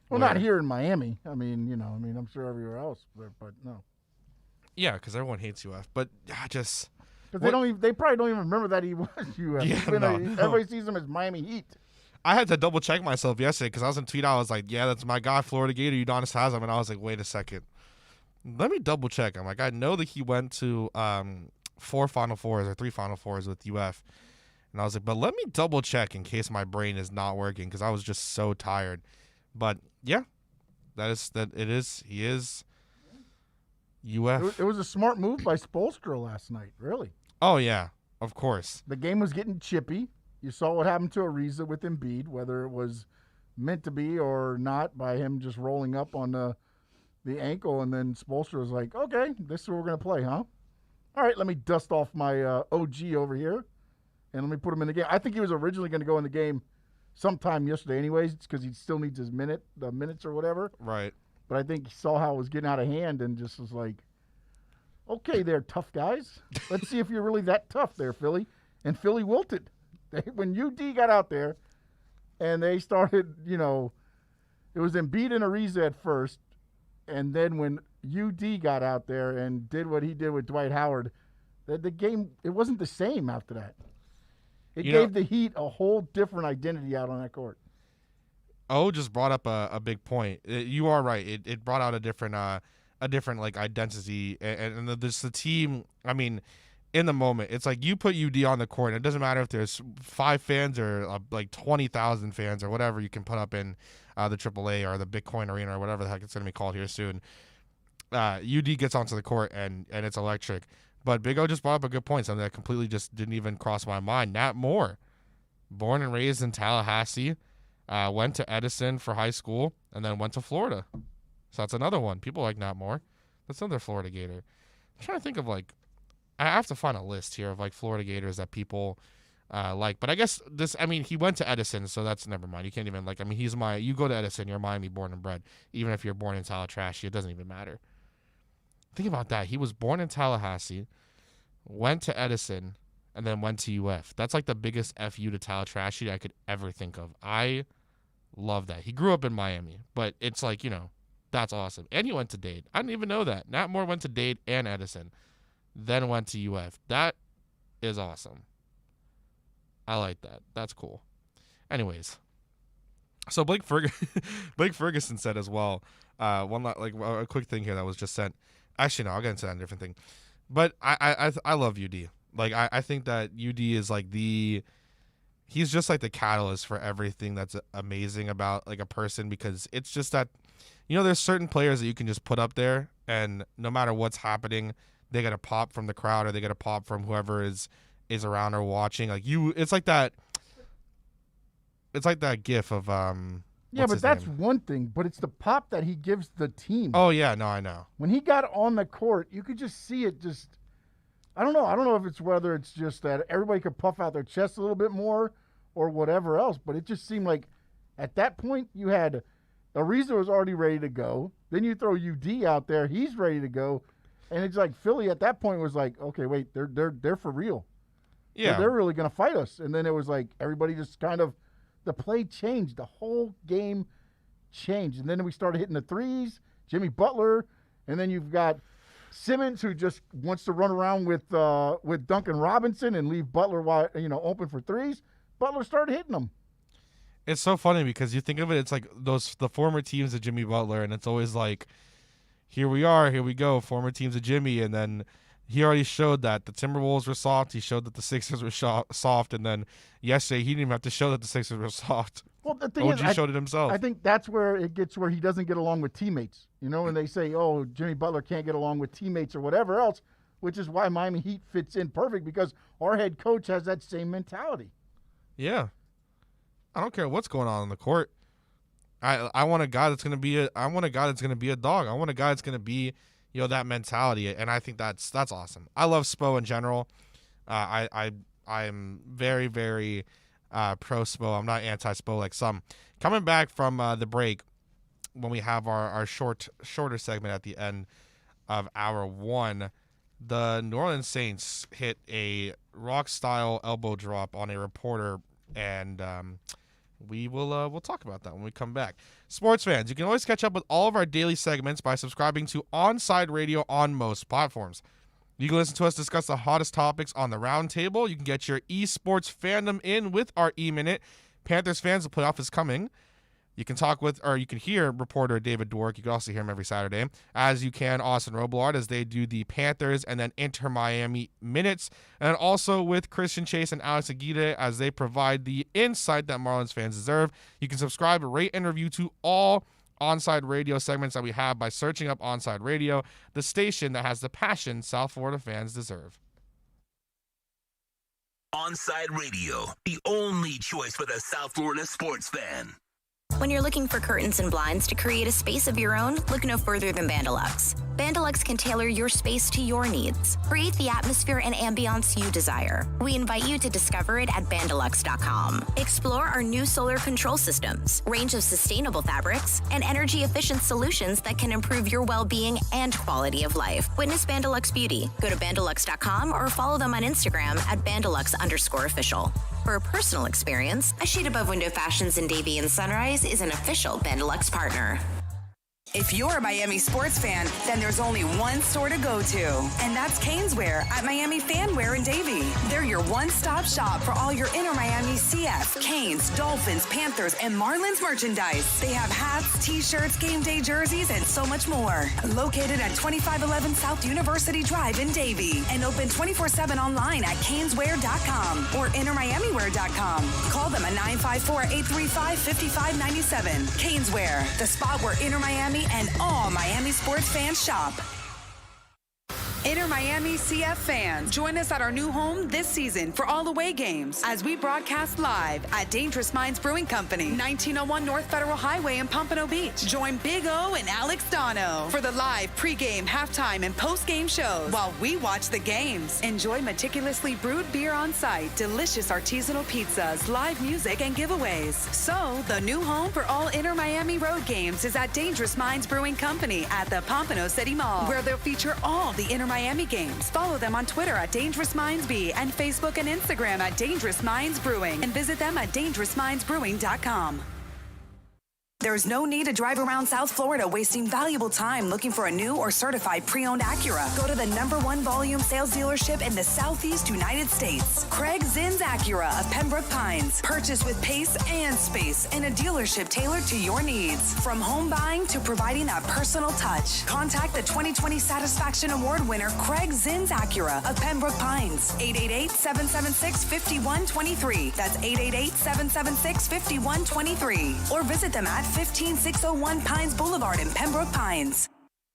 Well, not here in Miami. I mean, I'm sure everywhere else, but no. Yeah, because everyone hates UF, but just because they probably don't even remember that he was UF. Yeah, everybody sees him as Miami Heat. I had to double check myself yesterday because I was in tweet. I was like, "Yeah, that's my guy, Florida Gator, Udonis Haslem," and I was like, "Wait a second, Let me double check. I'm like, I know that he went to 4 Final Fours or 3 Final Fours with UF. And I was like, but let me double check in case my brain is not working because I was just so tired. But yeah, he is UF. It was a smart move by Spoelstra last night, really. Oh, yeah, of course. The game was getting chippy. You saw what happened to Ariza with Embiid, whether it was meant to be or not by him just rolling up on the ankle. And then Spoelstra was like, okay, this is what we're going to play, huh? All right, let me dust off my OG over here. And let me put him in the game. I think he was originally going to go in the game sometime yesterday anyways because he still needs the minutes or whatever. Right. But I think he saw how it was getting out of hand and just was like, okay there, tough guys. Let's see if you're really that tough there, Philly. And Philly wilted. When UD got out there and they started, it was Embiid and Ariza at first. And then when UD got out there and did what he did with Dwight Howard, the game, it wasn't the same after that. It gave the Heat a whole different identity out on that court. Just brought up a big point. You are right. It brought out a different like identity and the team. I mean, in the moment, it's like you put UD on the court. And it doesn't matter if there's 5 fans or like 20,000 fans or whatever you can put up in the AAA or the Bitcoin Arena or whatever the heck it's going to be called here soon. UD gets onto the court and it's electric. But Big O just brought up a good point, something that completely just didn't even cross my mind. Nat Moore, born and raised in Tallahassee, went to Edison for high school, and then went to Florida. So that's another one. People like Nat Moore. That's another Florida Gator. I'm trying to think of, I have to find a list here of, Florida Gators that people like. But I guess he went to Edison, so that's never mind. You can't even, you go to Edison, you're Miami born and bred. Even if you're born in Tallahassee, it doesn't even matter. Think about that. He was born in Tallahassee, went to Edison, and then went to UF. That's the biggest FU to Tallahassee I could ever think of. I love that. He grew up in Miami, but it's that's awesome. And he went to Dade. I didn't even know that. Nat Moore went to Dade and Edison, then went to UF. That is awesome. I like that. That's cool. Anyways, so Blake Ferguson said as well, a quick thing here that was just sent. Actually, no, I'll get into that in a different thing. But I love UD. I think that UD is he's just the catalyst for everything that's amazing about a person, because it's just that, there's certain players that you can just put up there and no matter what's happening, they get a pop from the crowd or they get a pop from whoever is around or watching. It's like that gif of yeah, but that's one thing. But it's the pop that he gives the team. Oh, yeah. No, I know. When he got on the court, you could just see it just – I don't know. I don't know if it's whether it's just that everybody could puff out their chest a little bit more or whatever else. But it just seemed like at that point you had Ariza was already ready to go. Then you throw UD out there. He's ready to go. And it's like Philly at that point was like, okay, wait, they're for real. Yeah. They're really going to fight us. And then it was like everybody just kind of – the play changed. The whole game changed. And then we started hitting the threes, Jimmy Butler, and then you've got Simmons who just wants to run around with Duncan Robinson and leave Butler open for threes. Butler started hitting them. It's so funny because you think of it, it's like the former teams of Jimmy Butler, and it's always like, here we are, here we go, former teams of Jimmy, and then he already showed that the Timberwolves were soft. He showed that the Sixers were soft. And then yesterday, he didn't even have to show that the Sixers were soft. Well, the thing OG showed it himself. I think that's where it gets where he doesn't get along with teammates. When they say, oh, Jimmy Butler can't get along with teammates or whatever else, which is why Miami Heat fits in perfect because our head coach has that same mentality. Yeah. I don't care what's going on the court. I want a guy that's going to be a dog. I want a guy that's going to be that mentality, and I think that's awesome. I love Spo in general. I'm very, very pro Spo. I'm not anti-Spo like some. Coming back from the break, when we have our shorter segment at the end of hour one, the New Orleans Saints hit a rock-style elbow drop on a reporter, and we'll talk about that when we come back. Sports fans, you can always catch up with all of our daily segments by subscribing to Onside Radio on most platforms. You can listen to us discuss the hottest topics on the roundtable. You can get your esports fandom in with our E-Minute. Panthers fans, the playoff is coming. You can you can hear reporter David Dwork. You can also hear him every Saturday, as you can Austin Robillard as they do the Panthers and then Inter Miami minutes, and also with Christian Chase and Alex Aguirre as they provide the insight that Marlins fans deserve. You can subscribe, rate, and review to all Onside Radio segments that we have by searching up Onside Radio, the station that has the passion South Florida fans deserve. Onside Radio, the only choice for the South Florida sports fan. When you're looking for curtains and blinds to create a space of your own, look no further than Bandalux. Bandalux can tailor your space to your needs. Create the atmosphere and ambiance you desire. We invite you to discover it at Bandalux.com. Explore our new solar control systems, range of sustainable fabrics, and energy-efficient solutions that can improve your well-being and quality of life. Witness Bandalux Beauty. Go to Bandalux.com or follow them on Instagram at Bandalux_official. For a personal experience, A Shade Above Window Fashions in Davie and Sunrise is an official Bandalux partner. If you're a Miami sports fan, then there's only one store to go to, and that's Caneswear at Miami Fanwear in Davie. They're your one-stop shop for all your inner Miami CF, Canes, Dolphins, Panthers, and Marlins merchandise. They have hats, t-shirts, game day jerseys, and so much more. Located at 2511 South University Drive in Davie, and open 24/7 online at caneswear.com or innermiamiwear.com. Call them at 954-835-5597. Caneswear, the spot where inner Miami and all Miami sports fans shop. Inter Miami CF fans, join us at our new home this season for all away games as we broadcast live at Dangerous Minds Brewing Company, 1901 North Federal Highway in Pompano Beach. Join Big O and Alex Dono for the live pregame, halftime, and postgame shows while we watch the games. Enjoy meticulously brewed beer on site, delicious artisanal pizzas, live music, and giveaways. So, the new home for all Inter Miami road games is at Dangerous Minds Brewing Company at the Pompano City Mall, where they'll feature all the Inter Miami games. Follow them on Twitter at Dangerous Minds B and Facebook and Instagram at Dangerous Minds Brewing, and visit them at dangerousmindsbrewing.com. There's no need to drive around South Florida wasting valuable time looking for a new or certified pre-owned Acura. Go to the #1 volume sales dealership in the Southeast United States. Craig Zinn's Acura of Pembroke Pines. Purchase with pace and space in a dealership tailored to your needs. From home buying to providing that personal touch. Contact the 2020 Satisfaction Award winner Craig Zinn's Acura of Pembroke Pines. 888-776-5123. That's 888-776-5123. Or visit them at 15601 Pines Boulevard in Pembroke Pines.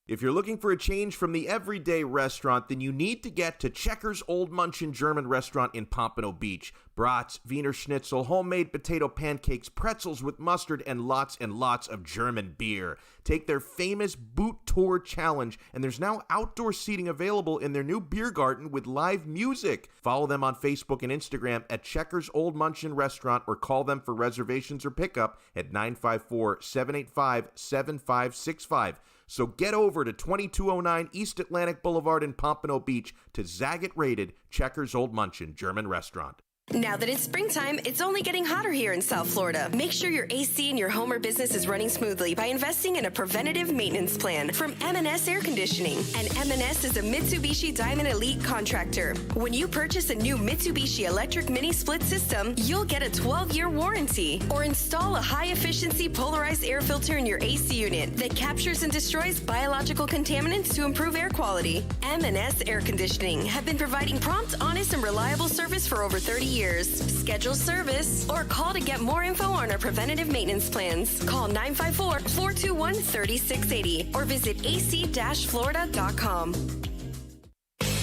If you're looking for a change from the everyday restaurant, then you need to get to Checkers Old Munchin German Restaurant in Pompano Beach. Brats, Wiener Schnitzel, homemade potato pancakes, pretzels with mustard, and lots of German beer. Take their famous Boot Tour Challenge, and there's now outdoor seating available in their new beer garden with live music. Follow them on Facebook and Instagram at Checkers Old Munchin Restaurant, or call them for reservations or pickup at 954-785-7565. So get over to 2209 East Atlantic Boulevard in Pompano Beach to Zagat-rated Checkers Old Munchin German Restaurant. Now that it's springtime, it's only getting hotter here in South Florida. Make sure your AC in your home or business is running smoothly by investing in a preventative maintenance plan from M&S Air Conditioning. And M&S is a Mitsubishi Diamond Elite contractor. When you purchase a new Mitsubishi electric mini split system, you'll get a 12-year warranty. Or install a high-efficiency polarized air filter in your AC unit that captures and destroys biological contaminants to improve air quality. M&S Air Conditioning have been providing prompt, honest, and reliable service for over 30 years. Schedule service or call to get more info on our preventative maintenance plans. Call 954-421-3680 or visit ac-florida.com.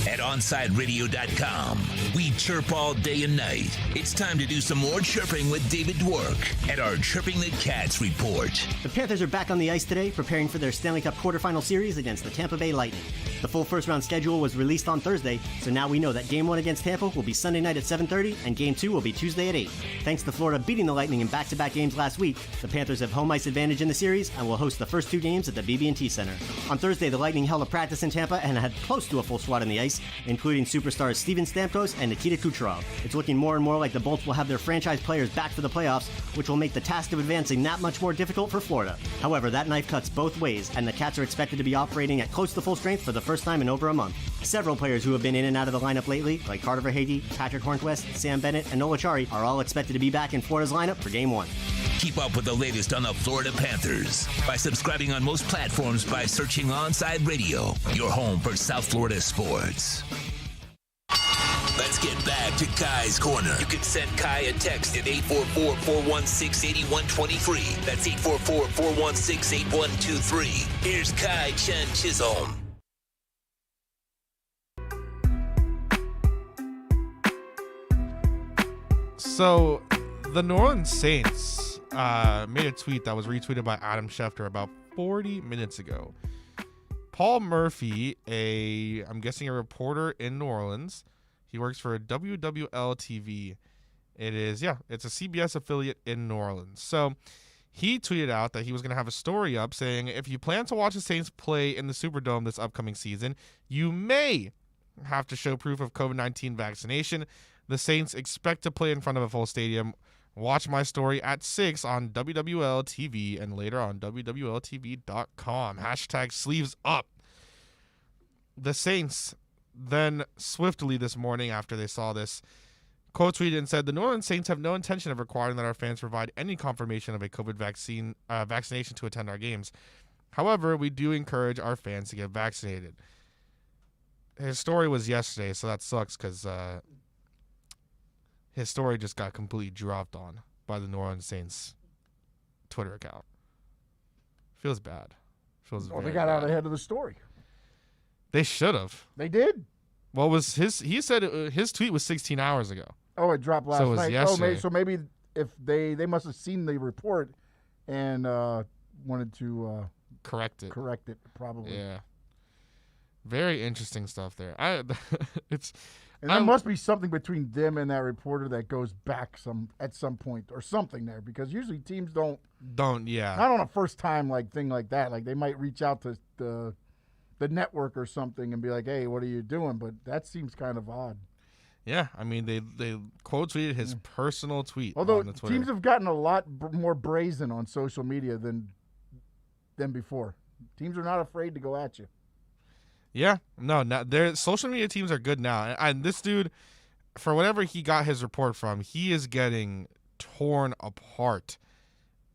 At OnsideRadio.com, we chirp all day and night. It's time to do some more chirping with David Dwork at our Chirping the Cats report. The Panthers are back on the ice today, preparing for their Stanley Cup quarterfinal series against the Tampa Bay Lightning. The full first-round schedule was released on Thursday, so now we know that Game 1 against Tampa will be Sunday night at 7:30, and Game 2 will be Tuesday at 8. Thanks to Florida beating the Lightning in back-to-back games last week, the Panthers have home ice advantage in the series and will host the first two games at the BB&T Center. On Thursday, the Lightning held a practice in Tampa and had close to a full squad on the ice, including superstars Steven Stamkos and Nikita Kucherov. It's looking more and more like the Bolts will have their franchise players back for the playoffs, which will make the task of advancing that much more difficult for Florida. However, that knife cuts both ways, and the Cats are expected to be operating at close to full strength for the first time in over a month. Several players who have been in and out of the lineup lately, like Carter Verhaeghe, Patrick Hornquist, Sam Bennett, and Noah Chari, are all expected to be back in Florida's lineup for Game 1. Keep up with the latest on the Florida Panthers by subscribing on most platforms by searching Onside Radio, your home for South Florida sports. Let's get back to Kai's Corner. You can send Kai a text at 844-416-8123. That's 844-416-8123. Here's Kai Chen Chisholm. So, the New Orleans Saints made a tweet that was retweeted by Adam Schefter about 40 minutes ago. Paul Murphy, I'm guessing a reporter in New Orleans, he works for WWL TV. It's a CBS affiliate in New Orleans. So, he tweeted out that he was going to have a story up saying, if you plan to watch the Saints play in the Superdome this upcoming season, you may have to show proof of COVID-19 vaccination. The Saints expect to play in front of a full stadium. Watch my story at 6 on WWL TV and later on WWLTV.com. Hashtag sleeves up. The Saints then swiftly this morning after they saw this, quote tweeted and said, the New Orleans Saints have no intention of requiring that our fans provide any confirmation of a COVID vaccination to attend our games. However, we do encourage our fans to get vaccinated. His story was yesterday, so that sucks because his story just got completely dropped on by the New Orleans Saints Twitter account. Feels bad. They got out ahead of the story. They should have. They did. Well, was he said his tweet was 16 hours ago. Oh, it dropped last night. Yesterday. Maybe if they must have seen the report and wanted to correct it. Probably. Yeah. Very interesting stuff there. There must be something between them and that reporter that goes back at some point or something there, because usually teams don't not on a first time thing like that. Like they might reach out to the network or something and be like, hey, what are you doing? But that seems kind of odd. Yeah, I mean they quote tweeted his personal tweet. Although on the Twitter. Teams have gotten a lot more brazen on social media than before. Teams are not afraid to go at you. Yeah, no, their social media teams are good now. And this dude, for whatever he got his report from, he is getting torn apart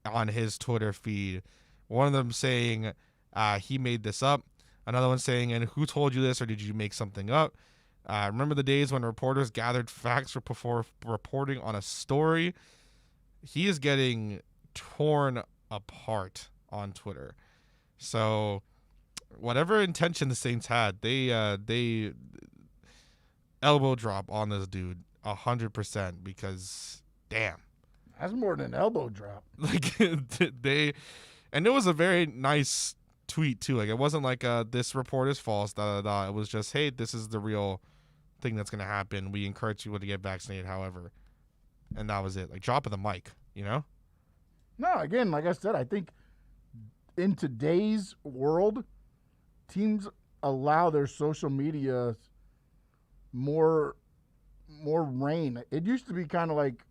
on his Twitter feed. One of them saying he made this up. Another one saying, and who told you this, or did you make something up? Remember the days when reporters gathered facts before reporting on a story? He is getting torn apart on Twitter. So whatever intention the Saints had, they elbow drop on this dude 100% because damn, that's more than an elbow drop. And it was a very nice tweet too. Like it wasn't like this report is false. It was just, hey, this is the real thing that's gonna happen. We encourage people to get vaccinated, however, and that was it. Like dropping the mic, you know? No, again, like I said, I think in today's world, teams allow their social media more reign. It used to be kind of like,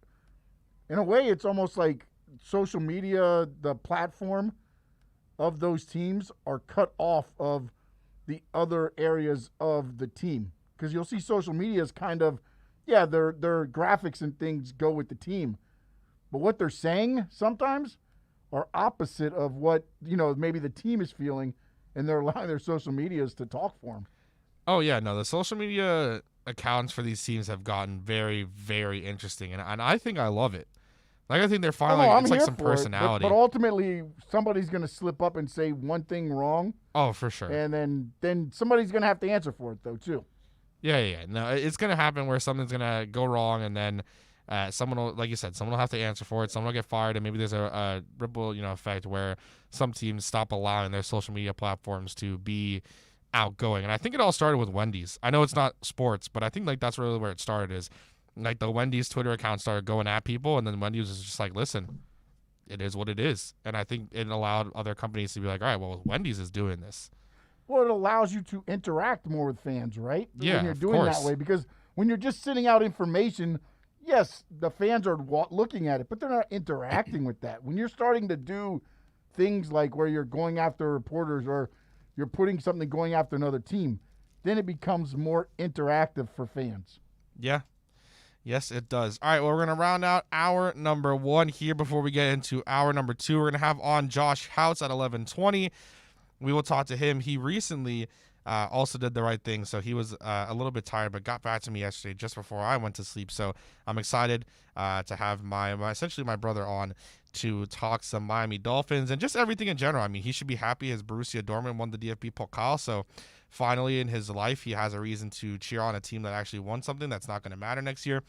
in a way, it's almost like social media, the platform of those teams are cut off of the other areas of the team. Because you'll see social media is kind of, their graphics and things go with the team. But what they're saying sometimes are opposite of what, maybe the team is feeling, and they're allowing their social medias to talk for them. Oh, yeah, no, the social media accounts for these teams have gotten very, very interesting, and I think I love it. Like, I think they're finally, it's like some personality. But ultimately, somebody's going to slip up and say one thing wrong. Oh, for sure. And then somebody's going to have to answer for it, though, too. Yeah. No, it's going to happen where something's going to go wrong, and then someone will, like you said, someone will have to answer for it. Someone will get fired, and maybe there's a ripple, effect where some teams stop allowing their social media platforms to be outgoing. And I think it all started with Wendy's. I know it's not sports, but I think that's really where it started. Is like the Wendy's Twitter account started going at people, and then Wendy's was just like, listen, it is what it is. And I think it allowed other companies to be like, all right, well, Wendy's is doing this. Well, it allows you to interact more with fans, right? Yeah, when you're doing that way, because when you're just sending out information, yes, the fans are looking at it, but they're not interacting with that. When you're starting to do things like where you're going after reporters or you're putting something going after another team, then it becomes more interactive for fans. Yeah, Yes, it does. All right, well, we're going to round out hour number 1 here before we get into hour number 2. We're going to have on Josh Houts at 11:20. We will talk to him. He recently also did the right thing, so he was a little bit tired, but got back to me yesterday just before I went to sleep. So I'm excited to have essentially my brother on to talk some Miami Dolphins and just everything in general. I mean, he should be happy as Borussia Dortmund won the DFB Pokal, so finally in his life he has a reason to cheer on a team that actually won something that's not going to matter next year.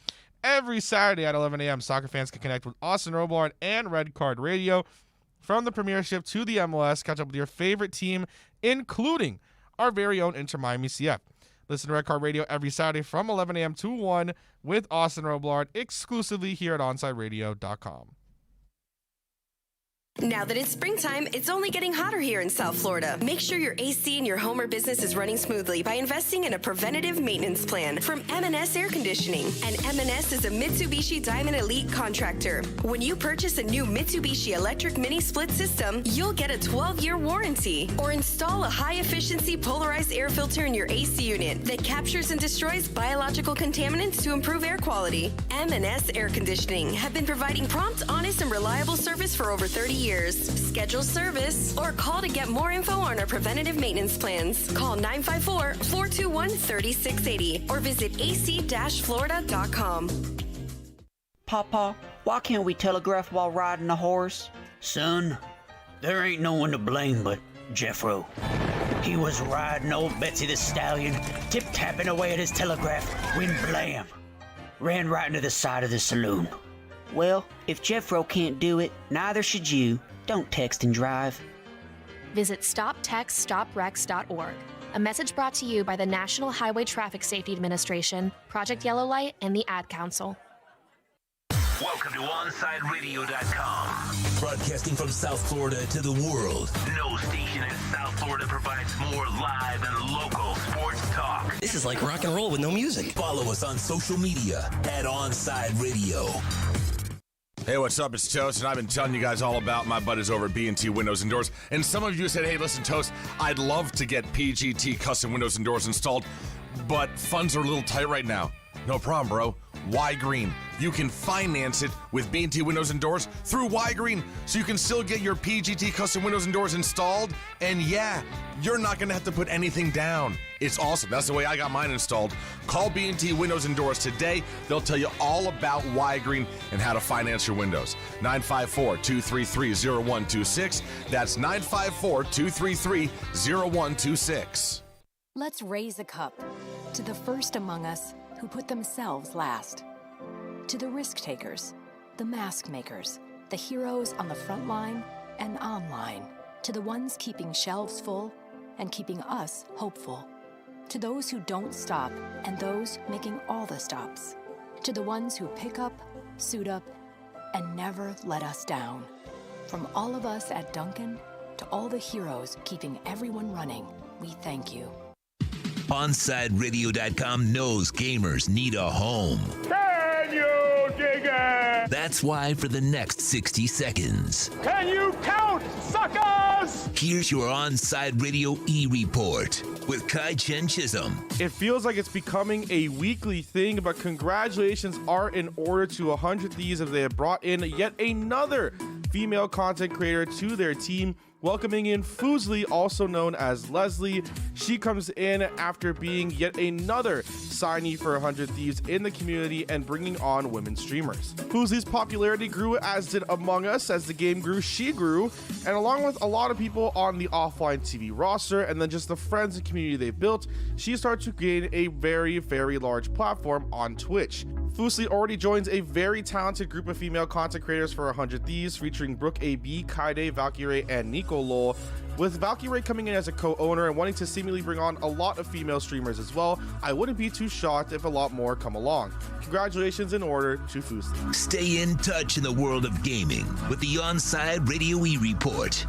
Every Saturday at 11 a.m., soccer fans can connect with Austin Roblard and Red Card Radio. From the Premiership to the MLS, catch up with your favorite team, including our very own Inter Miami CF. Listen to Red Card Radio every Saturday from 11 a.m. to 1 with Austin Roblard, exclusively here at OnsideRadio.com. Now that it's springtime, it's only getting hotter here in South Florida. Make sure your AC in your home or business is running smoothly by investing in a preventative maintenance plan from M&S Air Conditioning. And M&S is a Mitsubishi Diamond Elite contractor. When you purchase a new Mitsubishi electric mini split system, you'll get a 12-year warranty. Or install a high-efficiency polarized air filter in your AC unit that captures and destroys biological contaminants to improve air quality. M&S Air Conditioning have been providing prompt, honest, and reliable service for over 30 years. Schedule service or call to get more info on our preventative maintenance plans. Call 954-421-3680 or visit ac-florida.com. Papa, why can't we telegraph while riding a horse? Son, there ain't no one to blame but Jeffro. He was riding old Betsy the Stallion, tip-tapping away at his telegraph when blam! Ran right into the side of the saloon. Well, if Jeffro can't do it, neither should you. Don't text and drive. Visit StopTextStopWrecks.org. A message brought to you by the National Highway Traffic Safety Administration, Project Yellow Light, and the Ad Council. Welcome to OnSideRadio.com. Broadcasting from South Florida to the world. No station in South Florida provides more live and local sports talk. This is like rock and roll with no music. Follow us on social media at OnSide Radio. Hey, what's up? It's Toast, and I've been telling you guys all about my buddies over at B&T Windows and Doors. And some of you said, hey, listen, Toast, I'd love to get PGT custom windows and doors installed, but funds are a little tight right now. No problem, bro. Y Green. You can finance it with B&T Windows and Doors through Y Green, so you can still get your PGT custom windows and doors installed. And yeah, you're not going to have to put anything down. It's awesome. That's the way I got mine installed. Call B&T Windows and Doors today. They'll tell you all about Y Green and how to finance your windows. 954-233-0126. That's 954-233-0126. Let's raise a cup to the first among us who put themselves last. To the risk takers, the mask makers, the heroes on the front line and online. To the ones keeping shelves full and keeping us hopeful. To those who don't stop and those making all the stops. To the ones who pick up, suit up, and never let us down. From all of us at Dunkin' to all the heroes keeping everyone running, we thank you. OnSideRadio.com knows gamers need a home. Can you dig it? That's why for the next 60 seconds, Can you count, suckers? here's your OnSide Radio E-Report with Kai Chen Chisholm. It feels like it's becoming a weekly thing, but congratulations are in order to 100 Thieves as they have brought in yet another female content creator to their team, welcoming in Foosley, also known as Leslie. She comes in after being yet another signee for 100 Thieves in the community and bringing on women streamers. Foosley's popularity grew, as did Among Us. As the game grew, she grew, and along with a lot of people on the offline TV roster and then just the friends and community they built, she started to gain a very, very large platform on Twitch. Foosley already joins a very talented group of female content creators for 100 Thieves, featuring Brooke AB, Kaide, Valkyrie, and Nico Lowell, with Valkyrie coming in as a co-owner and wanting to seemingly bring on a lot of female streamers as well. I wouldn't be too shocked if a lot more come along. Congratulations in order to Foosley. Stay in touch in the world of gaming with the OnSide Radio E-Report.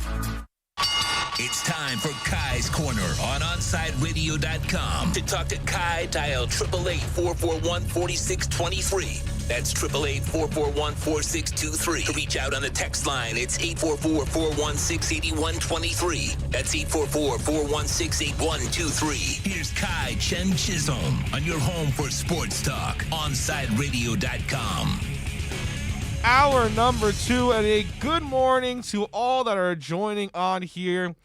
It's time for Kai's Corner on OnSideRadio.com. To talk to Kai, dial 888-441-4623. That's 888-441-4623. To reach out on the text line, it's 844-416-8123. That's 844-416-8123. Here's Kai Chen Chisholm on your home for sports talk, OnSideRadio.com. Hour number 2, and a good morning to all that are joining on here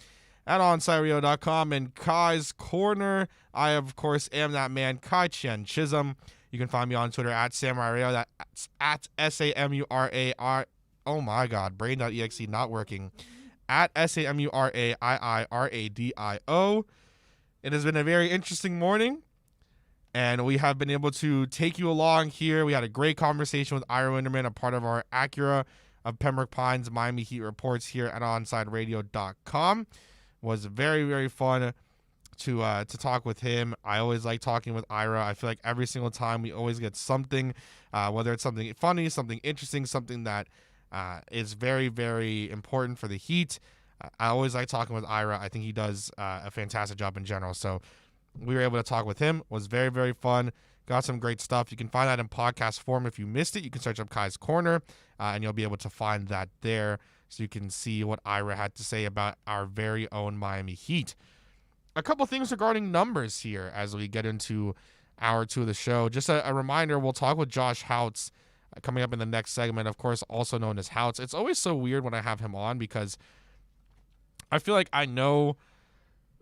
at OnSideRadio.com and Kai's Corner. I, of course, am that man, Kai Chen Chisholm. You can find me on Twitter at Samurai Radio. That's at SAMURAI. Oh my God, brain.exe not working. At SAMURAIIRADIO. It has been a very interesting morning, and we have been able to take you along here. We had a great conversation with Ira Winderman, a part of our Acura of Pembroke Pines Miami Heat reports here at OnSideRadio.com. Was very, very fun to talk with him. I always like talking with Ira. I feel like every single time we always get something, whether it's something funny, something interesting, something that is very, very important for the Heat. I always like talking with Ira. I think he does a fantastic job in general. So we were able to talk with him. It was very, very fun. Got some great stuff. You can find that in podcast form. If you missed it, you can search up Kai's Corner, and you'll be able to find that there so you can see what Ira had to say about our very own Miami Heat. A couple things regarding numbers here as we get into hour 2 of the show. Just a reminder, we'll talk with Josh Houts coming up in the next segment, of course, also known as Houts. It's always so weird when I have him on because I feel like I know,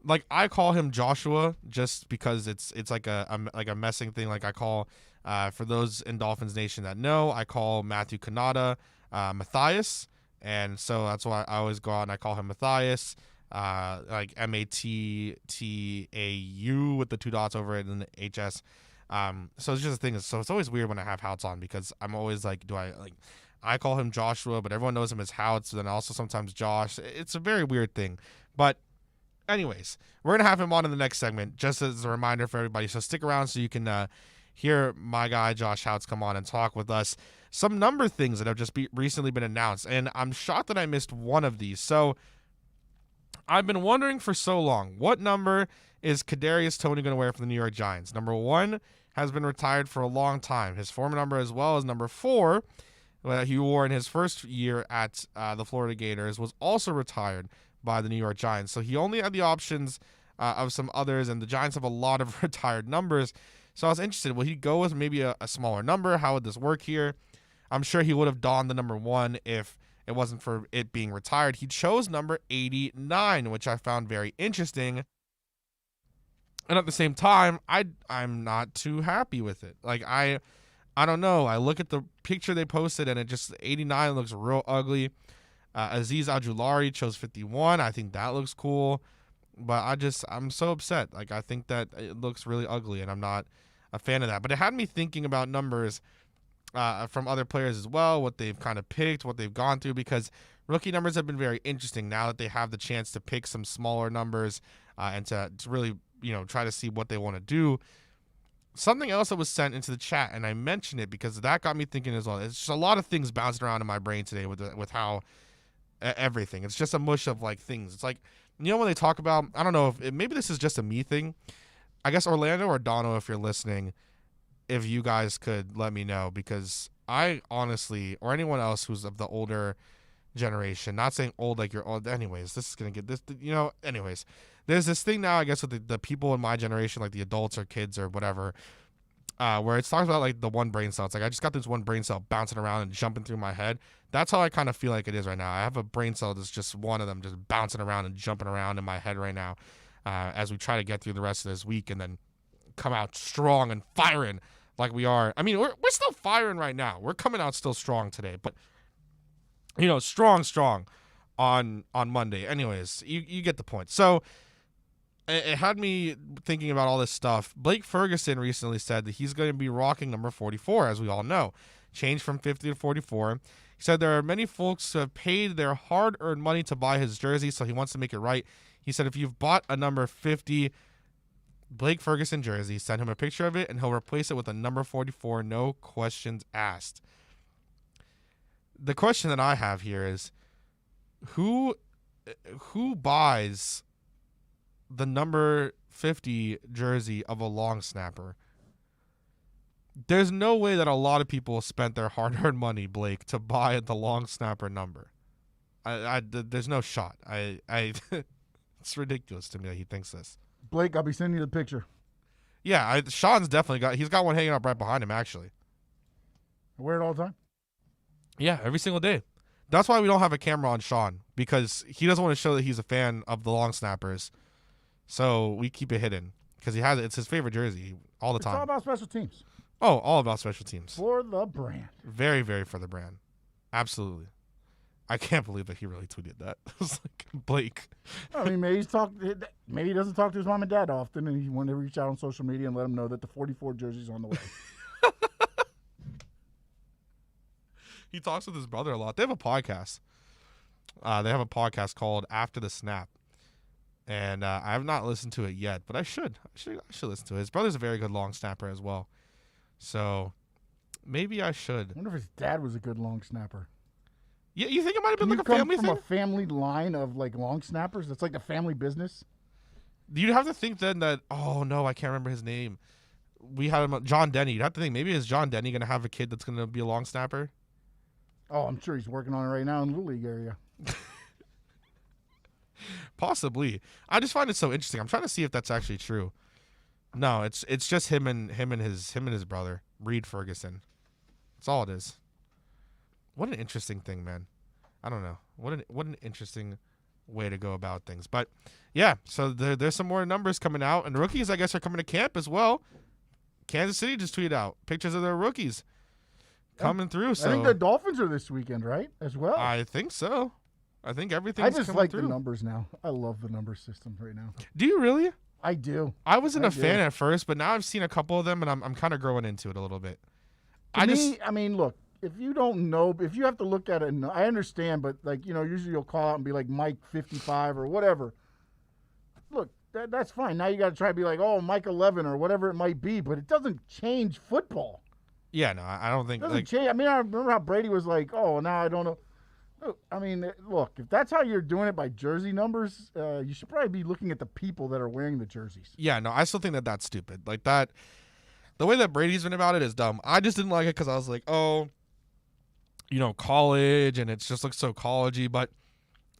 like I call him Joshua just because it's like a messing thing. Like I call, for those in Dolphins Nation that know, I call Matthew Kanata Matthias, and so that's why I always go out and I call him Matthias. Like Mattau with the 2 dots over it and the HS. So it's just a thing. So it's always weird when I have Houts on because I'm always like, I call him Joshua, but everyone knows him as Houts. Then also sometimes Josh. It's a very weird thing. But anyways, we're going to have him on in the next segment just as a reminder for everybody. So stick around so you can hear my guy Josh Houts come on and talk with us. Some number things that have just recently been announced. And I'm shocked that I missed one of these. So I've been wondering for so long, what number is Kadarius Toney going to wear for the New York Giants? Number 1 has been retired for a long time. His former number as well as number 4, that he wore in his first year at the Florida Gators, was also retired by the New York Giants. So he only had the options of some others, and the Giants have a lot of retired numbers. So I was interested, will he go with maybe a smaller number? How would this work here? I'm sure he would have donned the number 1 if it wasn't for it being retired. He chose number 89, which I found very interesting. And at the same time, I'm not too happy with it. Like, I don't know. I look at the picture they posted, and it just, 89 looks real ugly. Azeez Ojulari chose 51. I think that looks cool. But I'm so upset. Like, I think that it looks really ugly, and I'm not a fan of that. But it had me thinking about numbers from other players as well, what they've kind of picked, what they've gone through, because rookie numbers have been very interesting now that they have the chance to pick some smaller numbers and to really, try to see what they want to do. Something else that was sent into the chat, and I mentioned it because that got me thinking as well. It's just a lot of things bouncing around in my brain today with how everything. It's just a mush of like things. It's like, when they talk about, I don't know if maybe this is just a me thing. I guess Orlando or Dono, if you're listening, if you guys could let me know, because I honestly, or anyone else who's of the older generation, not saying old like you're old, anyways, this is going to get this, anyways, there's this thing now, I guess, with the people in my generation, like the adults or kids or whatever, where it's talks about like the one brain cell. It's like, I just got this one brain cell bouncing around and jumping through my head. That's how I kind of feel like it is right now. I have a brain cell that's just one of them just bouncing around and jumping around in my head right now as we try to get through the rest of this week and then come out strong and firing like we are. I mean, we're still firing right now. We're coming out still strong today, but strong on Monday. Anyways, you get the point. So it had me thinking about all this stuff. Blake Ferguson recently said that he's going to be rocking number 44, as we all know. Changed from 50 to 44. He said there are many folks who have paid their hard-earned money to buy his jersey, so he wants to make it right. He said if you've bought a number 50 Blake Ferguson jersey, send him a picture of it, and he'll replace it with a number 44, no questions asked. The question that I have here is, who buys the number 50 jersey of a long snapper? There's no way that a lot of people spent their hard-earned money, Blake, to buy the long snapper number. There's no shot. It's ridiculous to me that he thinks this. Blake, I'll be sending you the picture. Yeah, Sean's definitely he's got one hanging up right behind him, actually. I wear it all the time? Yeah, every single day. That's why we don't have a camera on Sean, because he doesn't want to show that he's a fan of the long snappers. So we keep it hidden, because it's his favorite jersey all the time. It's all about special teams. Oh, all about special teams. For the brand. Very, very for the brand. Absolutely. I can't believe that he really tweeted that. It was like, Blake. I mean, maybe he doesn't talk to his mom and dad often, and he wanted to reach out on social media and let them know that the 44 jersey's on the way. He talks with his brother a lot. They have a podcast. They have a podcast called After the Snap. And I have not listened to it yet, but I should. I should listen to it. His brother's a very good long snapper as well. So maybe I should. I wonder if his dad was a good long snapper. Yeah, you think it might have been like a come family from thing? a family line of like long snappers? It's like a family business. You'd have to think then that, oh no, I can't remember his name. We had him, John Denny. You'd have to think, maybe is John Denny going to have a kid that's going to be a long snapper? Oh, I'm sure he's working on it right now in the Little League area. Possibly. I just find it so interesting. I'm trying to see if that's actually true. No, it's just him and his brother, Reed Ferguson. That's all it is. What an interesting thing, man. I don't know. What an interesting way to go about things. But yeah, so there's some more numbers coming out, and rookies, I guess, are coming to camp as well. Kansas City just tweeted out pictures of their rookies coming through. So I think the Dolphins are this weekend, right? As well. I think so. I think everything's I just coming like through. the numbers now. I love the number system right now. Do you really? I do. I wasn't a fan at first, but now I've seen a couple of them, and I'm kind of growing into it a little bit. I mean, look, if you don't know, if you have to look at it, and I understand, but like, usually you'll call out and be like Mike 55 or whatever. Look, that's fine. Now you got to try to be like, oh, Mike 11 or whatever it might be, but it doesn't change football. Yeah, no, I don't think It doesn't change. I mean, I remember how Brady was like, oh, now I don't know. I mean, look, if that's how you're doing it by jersey numbers, you should probably be looking at the people that are wearing the jerseys. Yeah, no, I still think that that's stupid. Like that, the way that Brady's been about it is dumb. I just didn't like it because I was like, oh, college, and it just looks so collegey. But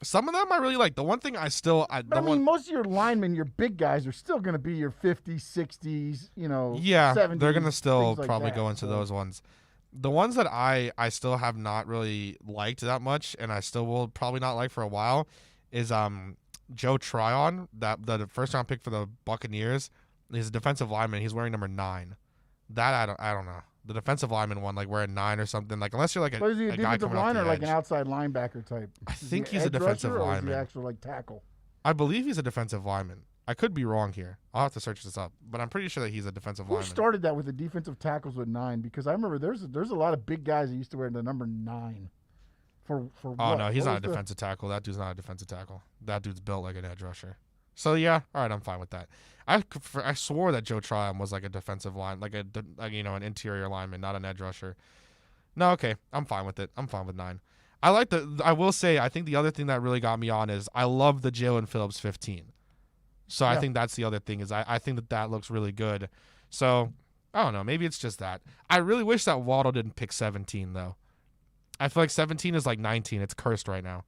some of them I really like. The one thing most of your linemen, your big guys, are still going to be your 50s, 60s, yeah, 70s. They're going to still like probably that, go into those ones. The ones that I still have not really liked that much, and I still will probably not like for a while, is Joe Tryon, the first round pick for the Buccaneers. He's a defensive lineman. He's wearing number 9. That I don't know. The defensive lineman one, like wearing 9 or something. Like unless you're like But is he a guy defensive coming off line the or like edge. an outside linebacker type? I think he's a defensive lineman. Or is he actual like tackle? I believe he's a defensive lineman. I could be wrong here. I'll have to search this up, but I'm pretty sure that he's a defensive Who lineman. started that with the defensive tackles with 9? Because I remember there's a lot of big guys that used to wear the number 9. For Oh what? no, he's What not a was defensive tackle. That dude's not a defensive tackle. That dude's built like an edge rusher. So yeah, all right, I'm fine with that. I swore that Joe Tryon was like a defensive line, like an interior lineman, not an edge rusher. No, okay, I'm fine with it. I'm fine with 9. I will say, I think the other thing that really got me on is I love the Jalen Phillips 15. So I think that's the other thing is I think that looks really good. So I don't know. Maybe it's just that. I really wish that Waddle didn't pick 17 though. I feel like 17 is like 19. It's cursed right now,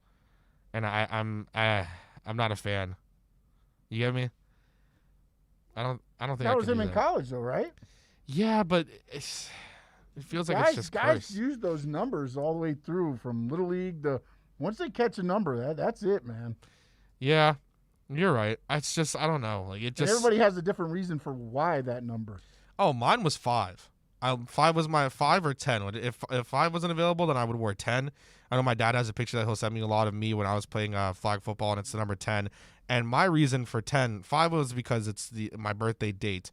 and I'm not a fan. You get me? I don't think that was him in college though, right? Yeah, but it feels like it's just guys cursed. use those numbers all the way through from Little League to once they catch a number, that's it, man. Yeah. You're right. It's just I don't know. Like it just and everybody has a different reason for why that number. Oh, mine was 5. 5 was my 5 or 10. If 5 wasn't available, then I would wear 10. I know my dad has a picture that he'll send me a lot of me when I was playing flag football, and it's the number 10. And my reason for 10, 5 was because it's my birthday date,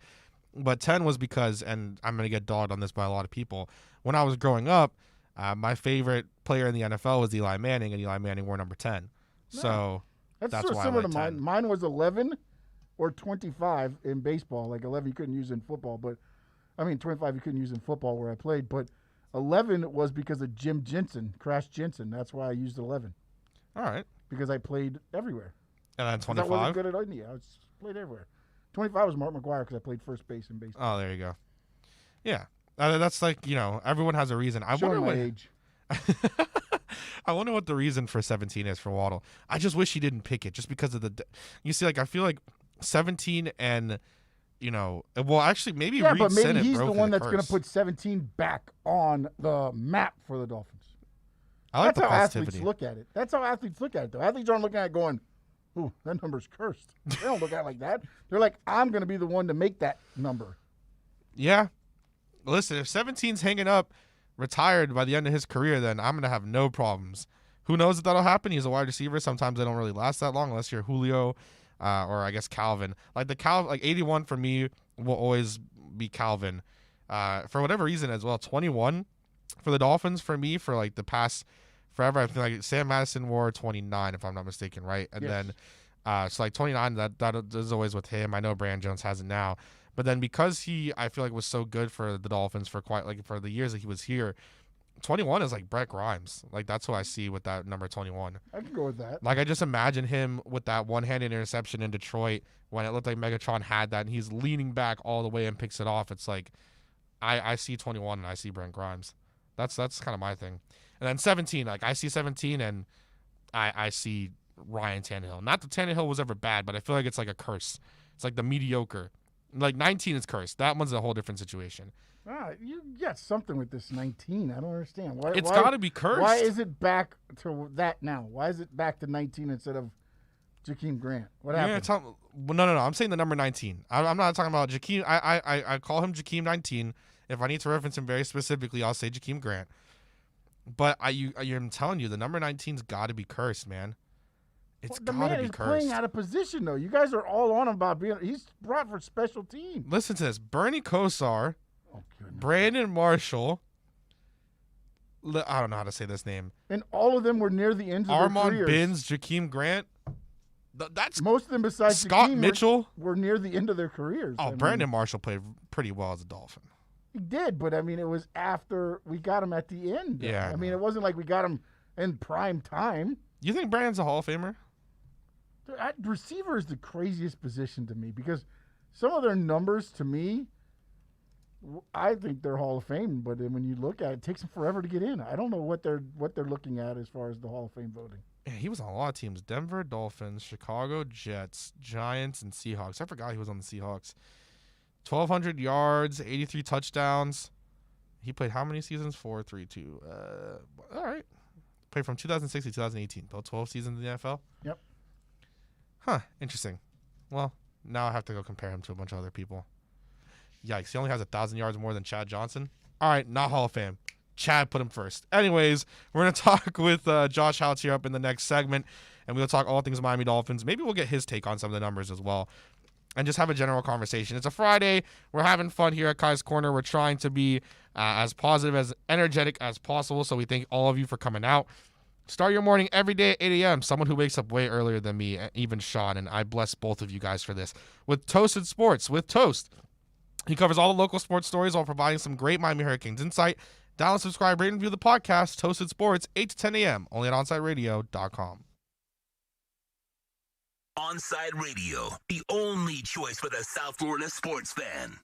but 10 was because, and I'm gonna get dogged on this by a lot of people. When I was growing up, my favorite player in the NFL was Eli Manning, and Eli Manning wore number 10. No. So. That's why similar I to like mine. 10. Mine was 11 or 25 in baseball. Like 11 you couldn't use in football, but 25 you couldn't use in football where I played. But 11 was because of Crash Jensen. That's why I used 11. All right. Because I played everywhere. And then 25? I wasn't good at India. I played everywhere. 25 was Mark McGuire because I played first base in baseball. Oh, there you go. Yeah. That's like, everyone has a reason. I Showing wonder my what age. I wonder what the reason for 17 is for Waddle. I just wish he didn't pick it just because of you see, like, I feel like 17 and, well, actually, maybe Yeah, Reed but maybe Sinnott he's the broke one the that's going to curse. put 17 back on the map for the Dolphins. I like That's the how positivity. athletes look at it. That's how athletes look at it, though. Athletes aren't looking at it going, ooh, that number's cursed. They don't look at it like that. They're like, I'm going to be the one to make that number. Yeah. Listen, if 17's hanging up, retired by the end of his career, then I'm going to have no problems. Who knows if that'll happen? He's a wide receiver. Sometimes they don't really last that long unless you're Julio or I guess Calvin. Like 81 for me will always be Calvin. For whatever reason as well, 21 for the Dolphins for me for like the past forever. I feel like Sam Madison wore 29 if I'm not mistaken, right? And then so like 29 that is always with him. I know Brandon Jones has it now. But then because I feel like was so good for the Dolphins for for the years that he was here, 21 is like Brett Grimes. Like that's who I see with that number 21. I can go with that. Like I just imagine him with that one-handed interception in Detroit when it looked like Megatron had that and he's leaning back all the way and picks it off. It's like I see 21 and I see Brent Grimes. That's kind of my thing. And then 17, like I see 17 and I see Ryan Tannehill. Not that Tannehill was ever bad, but I feel like it's like a curse. It's like the mediocre. Like 19 is cursed. That one's a whole different situation. You got something with this 19. I don't understand. Why, It's got to be cursed. Why is it back to that now? Why is it back to 19 instead of Jakeem Grant? What happened? No. I'm saying the number 19. I'm not talking about Jakeem. I call him Jakeem 19. If I need to reference him very specifically, I'll say Jakeem Grant. But I'm telling you, the number 19's got to be cursed, man. It's got to be cursed. The man is playing out of position, though. You guys are all on him about he's brought for special teams. Listen to this. Bernie Kosar, Brandon Marshall, I don't know how to say this name. And all of them were near the end of their Armand careers. Binns, Jakeem Grant. That's most of them besides Scott Jakeem Mitchell were near the end of their careers. Oh, Brandon Marshall played pretty well as a Dolphin. He did, but I mean, it was after we got him at the end. Yeah. I mean, it wasn't like we got him in prime time. You think Brandon's a Hall of Famer? Receiver is the craziest position to me because some of their numbers to me, I think they're Hall of Fame. But then when you look at it, it takes them forever to get in. I don't know what they're looking at as far as the Hall of Fame voting. Yeah, he was on a lot of teams: Denver Dolphins, Chicago Jets, Giants, and Seahawks. I forgot he was on the Seahawks. 1,200 yards, 83 touchdowns. He played how many seasons? 4, 3, 2. All right. Played from 2006 to 2018. About 12 seasons in the NFL. Yep. Huh. Interesting. Well, now I have to go compare him to a bunch of other people. Yikes. He only has 1,000 yards more than Chad Johnson. All right. Not Hall of Fame. Chad put him first. Anyways, we're going to talk with Josh Houts here up in the next segment, and we'll talk all things Miami Dolphins. Maybe we'll get his take on some of the numbers as well, and just have a general conversation. It's a Friday. We're having fun here at Kai's Corner. We're trying to be as positive, as energetic as possible, so we thank all of you for coming out. Start your morning every day at 8 a.m. Someone who wakes up way earlier than me, even Sean, and I bless both of you guys for this. With Toasted Sports, with Toast. He covers all the local sports stories while providing some great Miami Hurricanes insight. Download, subscribe, rate, and review the podcast, Toasted Sports, 8 to 10 a.m., only at OnsideRadio.com. Onside Radio, the only choice for the South Florida sports fan.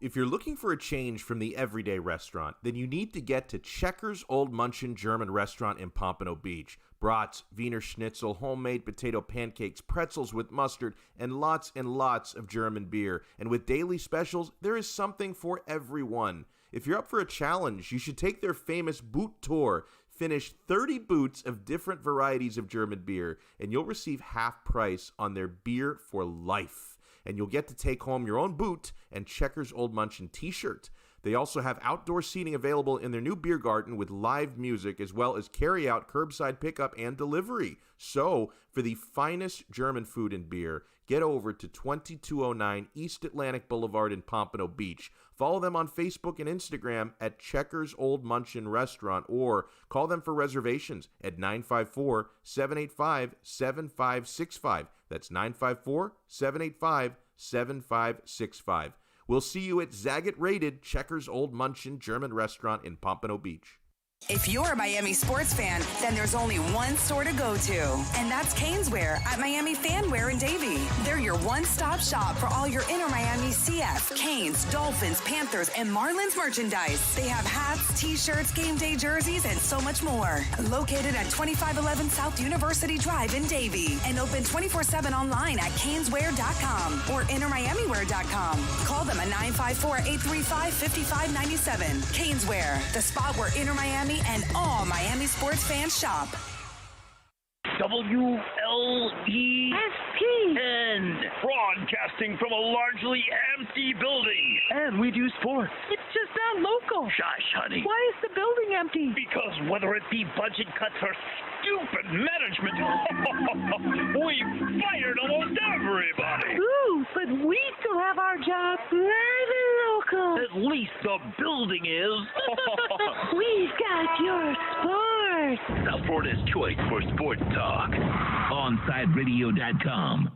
If you're looking for a change from the everyday restaurant, then you need to get to Checkers Old Munchin German Restaurant in Pompano Beach. Brats, Wiener Schnitzel, homemade potato pancakes, pretzels with mustard, and lots of German beer. And with daily specials, there is something for everyone. If you're up for a challenge, you should take their famous boot tour. Finish 30 boots of different varieties of German beer, and you'll receive half price on their beer for life. And you'll get to take home your own boot and Checkers Old Munchin t-shirt. They also have outdoor seating available in their new beer garden with live music, as well as carry-out, curbside pickup, and delivery. So, for the finest German food and beer, get over to 2209 East Atlantic Boulevard in Pompano Beach. Follow them on Facebook and Instagram at Checkers Old Munchin Restaurant, or call them for reservations at 954-785-7565. That's 954-785-7565. We'll see you at Zagat Rated Checkers Old Munchin German Restaurant in Pompano Beach. If you're a Miami sports fan, then there's only one store to go to, and that's Caneswear at Miami Fanwear in Davie. They're your one-stop shop for all your inner Miami CF, Canes, Dolphins, Panthers, and Marlins merchandise. They have hats, t-shirts, game day jerseys, and so much more. Located at 2511 South University Drive in Davie, and open 24/7 online at caneswear.com or innermiamiwear.com. Call them at 954-835-5597. Caneswear, the spot where inner Miami and all Miami sports fans shop. WLESPN, broadcasting from a largely empty building. And we do sports. It's just not local. Shush, honey. Why is the building empty? Because whether it be budget cuts or stupid management, we fired almost everybody. Ooh, but we still have our job nice and local. At least the building is. We've got your sports. South Florida's choice for sports talk. OnSideRadio.com.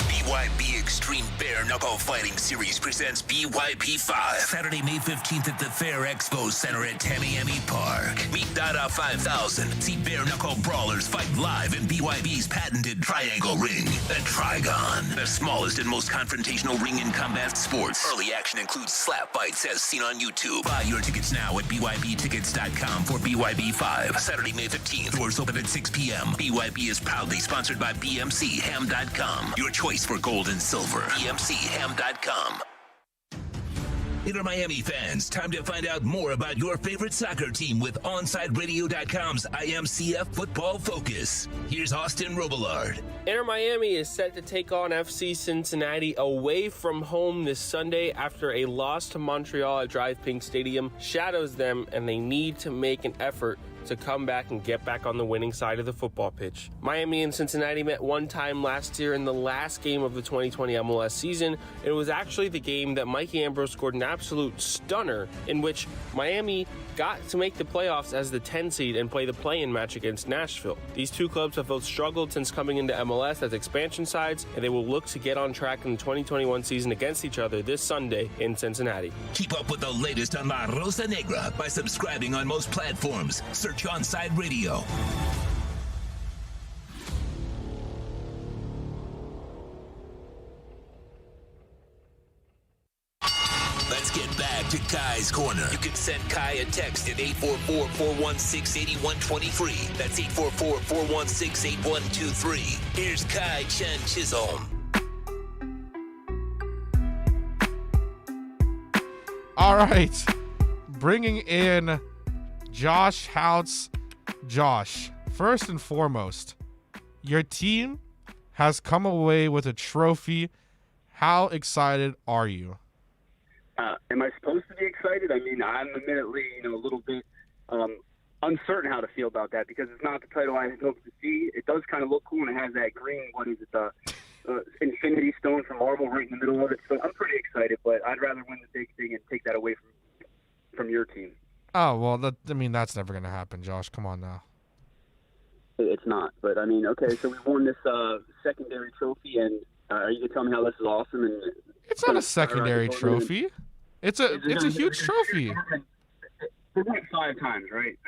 BYB Extreme Bare Knuckle Fighting Series presents BYP 5. Saturday, May 15th at the Fair Expo Center at Tamiami Park. Meet Dada 5000. See bare knuckle brawlers fight live in BYB's patented triangle ring. The Trigon. The smallest and most confrontational ring in combat sports. Early action includes slap fights as seen on YouTube. Buy your tickets now at BYBtickets.com for BYB 5. Saturday, May 15th. Doors open at 6 p.m. BYB is proudly sponsored by BMCHam.com. Your choice for gold and silver. BMCHam.com. Inter Miami fans, time to find out more about your favorite soccer team with OnSideRadio.com's IMCF Football Focus. Here's Austin Robillard. Inter Miami is set to take on FC Cincinnati away from home this Sunday after a loss to Montreal at Drive Pink Stadium shadows them, and they need to make an effort to come back and get back on the winning side of the football pitch. Miami and Cincinnati met one time last year in the last game of the 2020 MLS season. It was actually the game that Mikey Ambrose scored an absolute stunner in which Miami got to make the playoffs as the 10 seed and play the play-in match against Nashville. These two clubs have both struggled since coming into MLS as expansion sides, and they will look to get on track in the 2021 season against each other this Sunday in Cincinnati. Keep up with the latest on La Rosa Negra by subscribing on most platforms. Search Onside Radio. Let's get back to Kai's Corner. You can send Kai a text at 844-416-8123. That's 844-416-8123. Here's Kai Chen Chisholm. All right. Bringing in Josh Houts. Josh, first and foremost, your team has come away with a trophy. How excited are you? Am I supposed to be excited? I mean, I'm admittedly, a little bit uncertain how to feel about that because it's not the title I had hoped to see. It does kind of look cool, and it has that green, the Infinity Stone from Marvel right in the middle of it. So I'm pretty excited, but I'd rather win the big thing and take that away from your team. Oh, well, that's never going to happen, Josh. Come on now. It's not. But, okay, so we won this secondary trophy, and are you going to tell me how this is awesome? And it's not a secondary trophy. It's a huge trophy. They won it 5 times, right?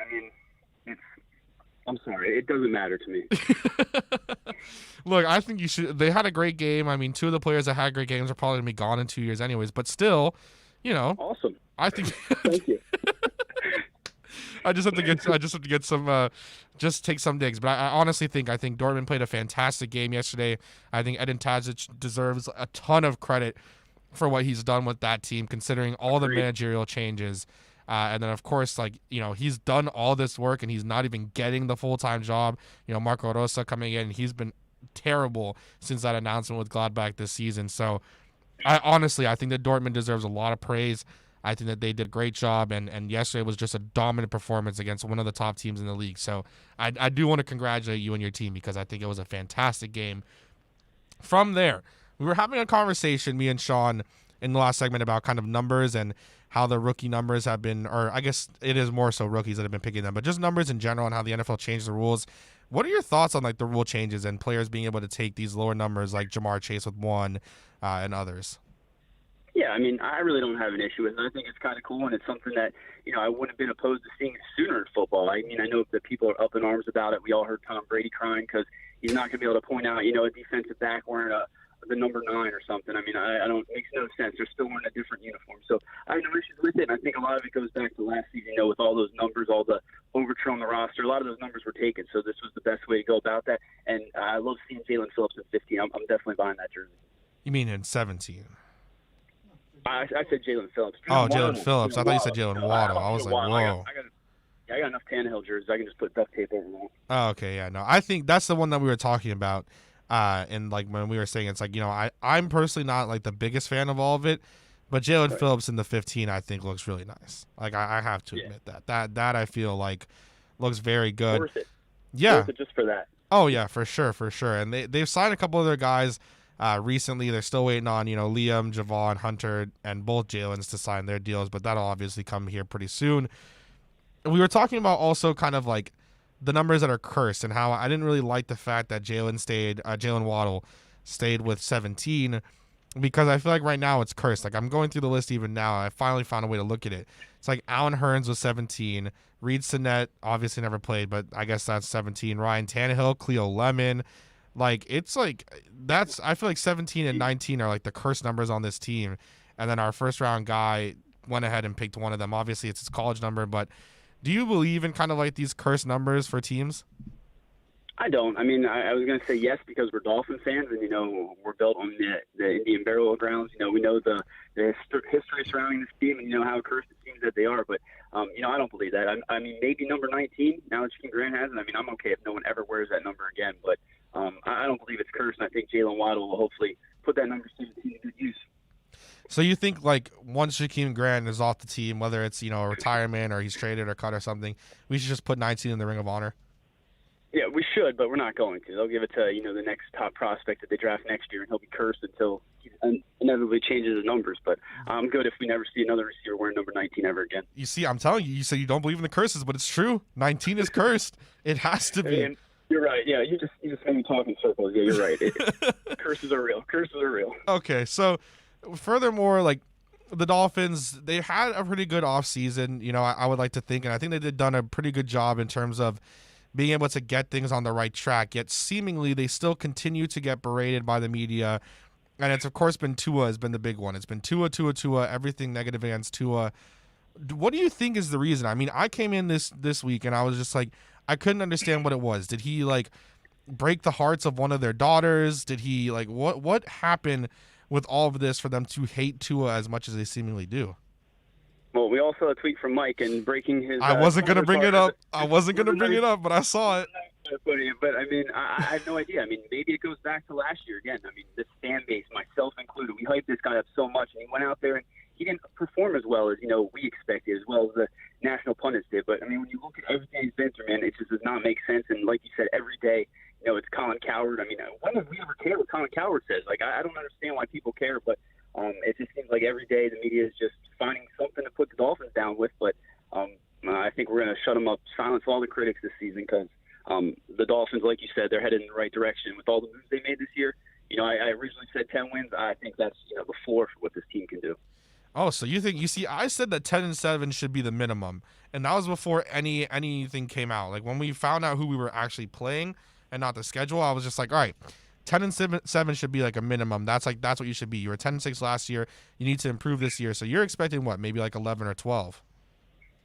I'm sorry. It doesn't matter to me. Look, I think you should. They had a great game. 2 of the players that had great games are probably going to be gone in 2 years anyways. But still, Awesome. I think. Thank you. I just have to get some. Just take some digs. But I honestly think Dortmund played a fantastic game yesterday. I think Edin Terzic deserves a ton of credit for what he's done with that team, considering all the managerial changes. And then, of course, he's done all this work and he's not even getting the full-time job. Marco Rosa coming in, he's been terrible since that announcement with Gladbach this season. So, I think that Dortmund deserves a lot of praise. I think that they did a great job, and yesterday was just a dominant performance against one of the top teams in the league. So, I do want to congratulate you and your team because I think it was a fantastic game. From there, we were having a conversation, me and Sean, in the last segment about kind of numbers and how the rookie numbers have been, or I guess it is more so rookies that have been picking them, but just numbers in general and how the NFL changed the rules. What are your thoughts on the rule changes and players being able to take these lower numbers like Jamar Chase with 1 and others? Yeah, I mean, I really don't have an issue with it. I think it's kind of cool, and it's something that, I wouldn't have been opposed to seeing sooner in football. I mean, I know that people are up in arms about it. We all heard Tom Brady crying because he's not going to be able to point out, a defensive back wearing the number 9 or something. I mean, I don't, it makes no sense. They're still wearing a different uniform. So I have no issues with it, and I think a lot of it goes back to last season, with all those numbers, all the overture on the roster. A lot of those numbers were taken, so this was the best way to go about that. And I love seeing Jalen Phillips at 15. I'm definitely buying that jersey. You mean in 17? I said Jalen Phillips. Jalen Phillips. I thought you said Jalen Waddle. I was like, whoa. I got enough Tannehill jerseys. I can just put duct tape over them. Oh, okay, yeah, no. I think that's the one that we were talking about. And like when we were saying, it's like, I'm personally not like the biggest fan of all of it, but Jalen Phillips in the 15, I think looks really nice. Like I have to admit that I feel like looks very good. Worth it. Yeah. Worth it just for that. Oh yeah, for sure. And they've signed a couple other guys recently. They're still waiting on, Liam, Javon, Hunter, and both Jalen's to sign their deals, but that'll obviously come here pretty soon. We were talking about also kind of like the numbers that are cursed and how I didn't really like the fact that Jalen Waddle stayed with 17 because I feel like right now it's cursed. Like I'm going through the list even now. I finally found a way to look at it. It's like Allen Hurns was 17. Reed Sinnett obviously never played, but I guess that's 17. Ryan Tannehill, Cleo Lemon. Like it's like I feel like 17 and 19 are like the cursed numbers on this team. And then our first round guy went ahead and picked one of them. Obviously it's his college number, but do you believe in kind of like these cursed numbers for teams? I don't. I mean, I was going to say yes because we're Dolphin fans, and we're built on the Indian burial grounds. We know the history surrounding this team, and how cursed it seems that they are. But I don't believe that. I mean, maybe number 19 now that Jakeem Grant has it. I mean, I'm okay if no one ever wears that number again. But I don't believe it's cursed, and I think Jalen Waddle will hopefully put that number 17 to good use. So you think like once Jakeem Grant is off the team, whether it's a retirement or he's traded or cut or something, we should just put 19 in the Ring of Honor? Yeah, we should, but we're not going to. They'll give it to the next top prospect that they draft next year, and he'll be cursed until he inevitably changes his numbers. But I'm good if we never see another receiver wearing number 19 ever again. You see, I'm telling you, you say you don't believe in the curses, but it's true. 19 is cursed. It has to be. And you're right. Yeah, you just made me talk in circles. Yeah, you're right. Curses are real. Curses are real. Okay, so furthermore, like the Dolphins, they had a pretty good offseason, I would like to think, and I think they done a pretty good job in terms of being able to get things on the right track, yet seemingly they still continue to get berated by the media, and it's of course been Tua has been the big one. It's been Tua, everything negative against Tua. What do you think is the reason? I mean, I came in this week and I was just like, I couldn't understand what it was. Did he like break the hearts of one of their daughters? Did he like what happened with all of this for them to hate Tua as much as they seemingly do? Well, we all saw a tweet from Mike and breaking his. I wasn't going to bring it up. But I saw it. But I mean, I have no idea. I mean, maybe it goes back to last year again. I mean, this fan base, myself included, we hyped this guy up so much, and he went out there and he didn't perform as well as we expected, as well as the national pundits did. But I mean, when you look at everything he's been through, man, it just does not make sense. And like you said, every day, it's Colin Cowherd. I mean, when have we ever cared what Colin Cowherd says? Like, I don't understand why people care, but it just seems like every day the media is just finding something to put the Dolphins down with. But I think we're going to shut them up, silence all the critics this season because the Dolphins, like you said, they're headed in the right direction with all the moves they made this year. I originally said 10 wins. I think that's the floor for what this team can do. Oh, so you see, I said that 10-7 should be the minimum, and that was before anything came out. Like when we found out who we were actually playing and not the schedule, I was just like, all right, 10-7 should be like a minimum. That's what you should be. You were 10-6 last year. You need to improve this year. So you're expecting what? Maybe like 11 or 12.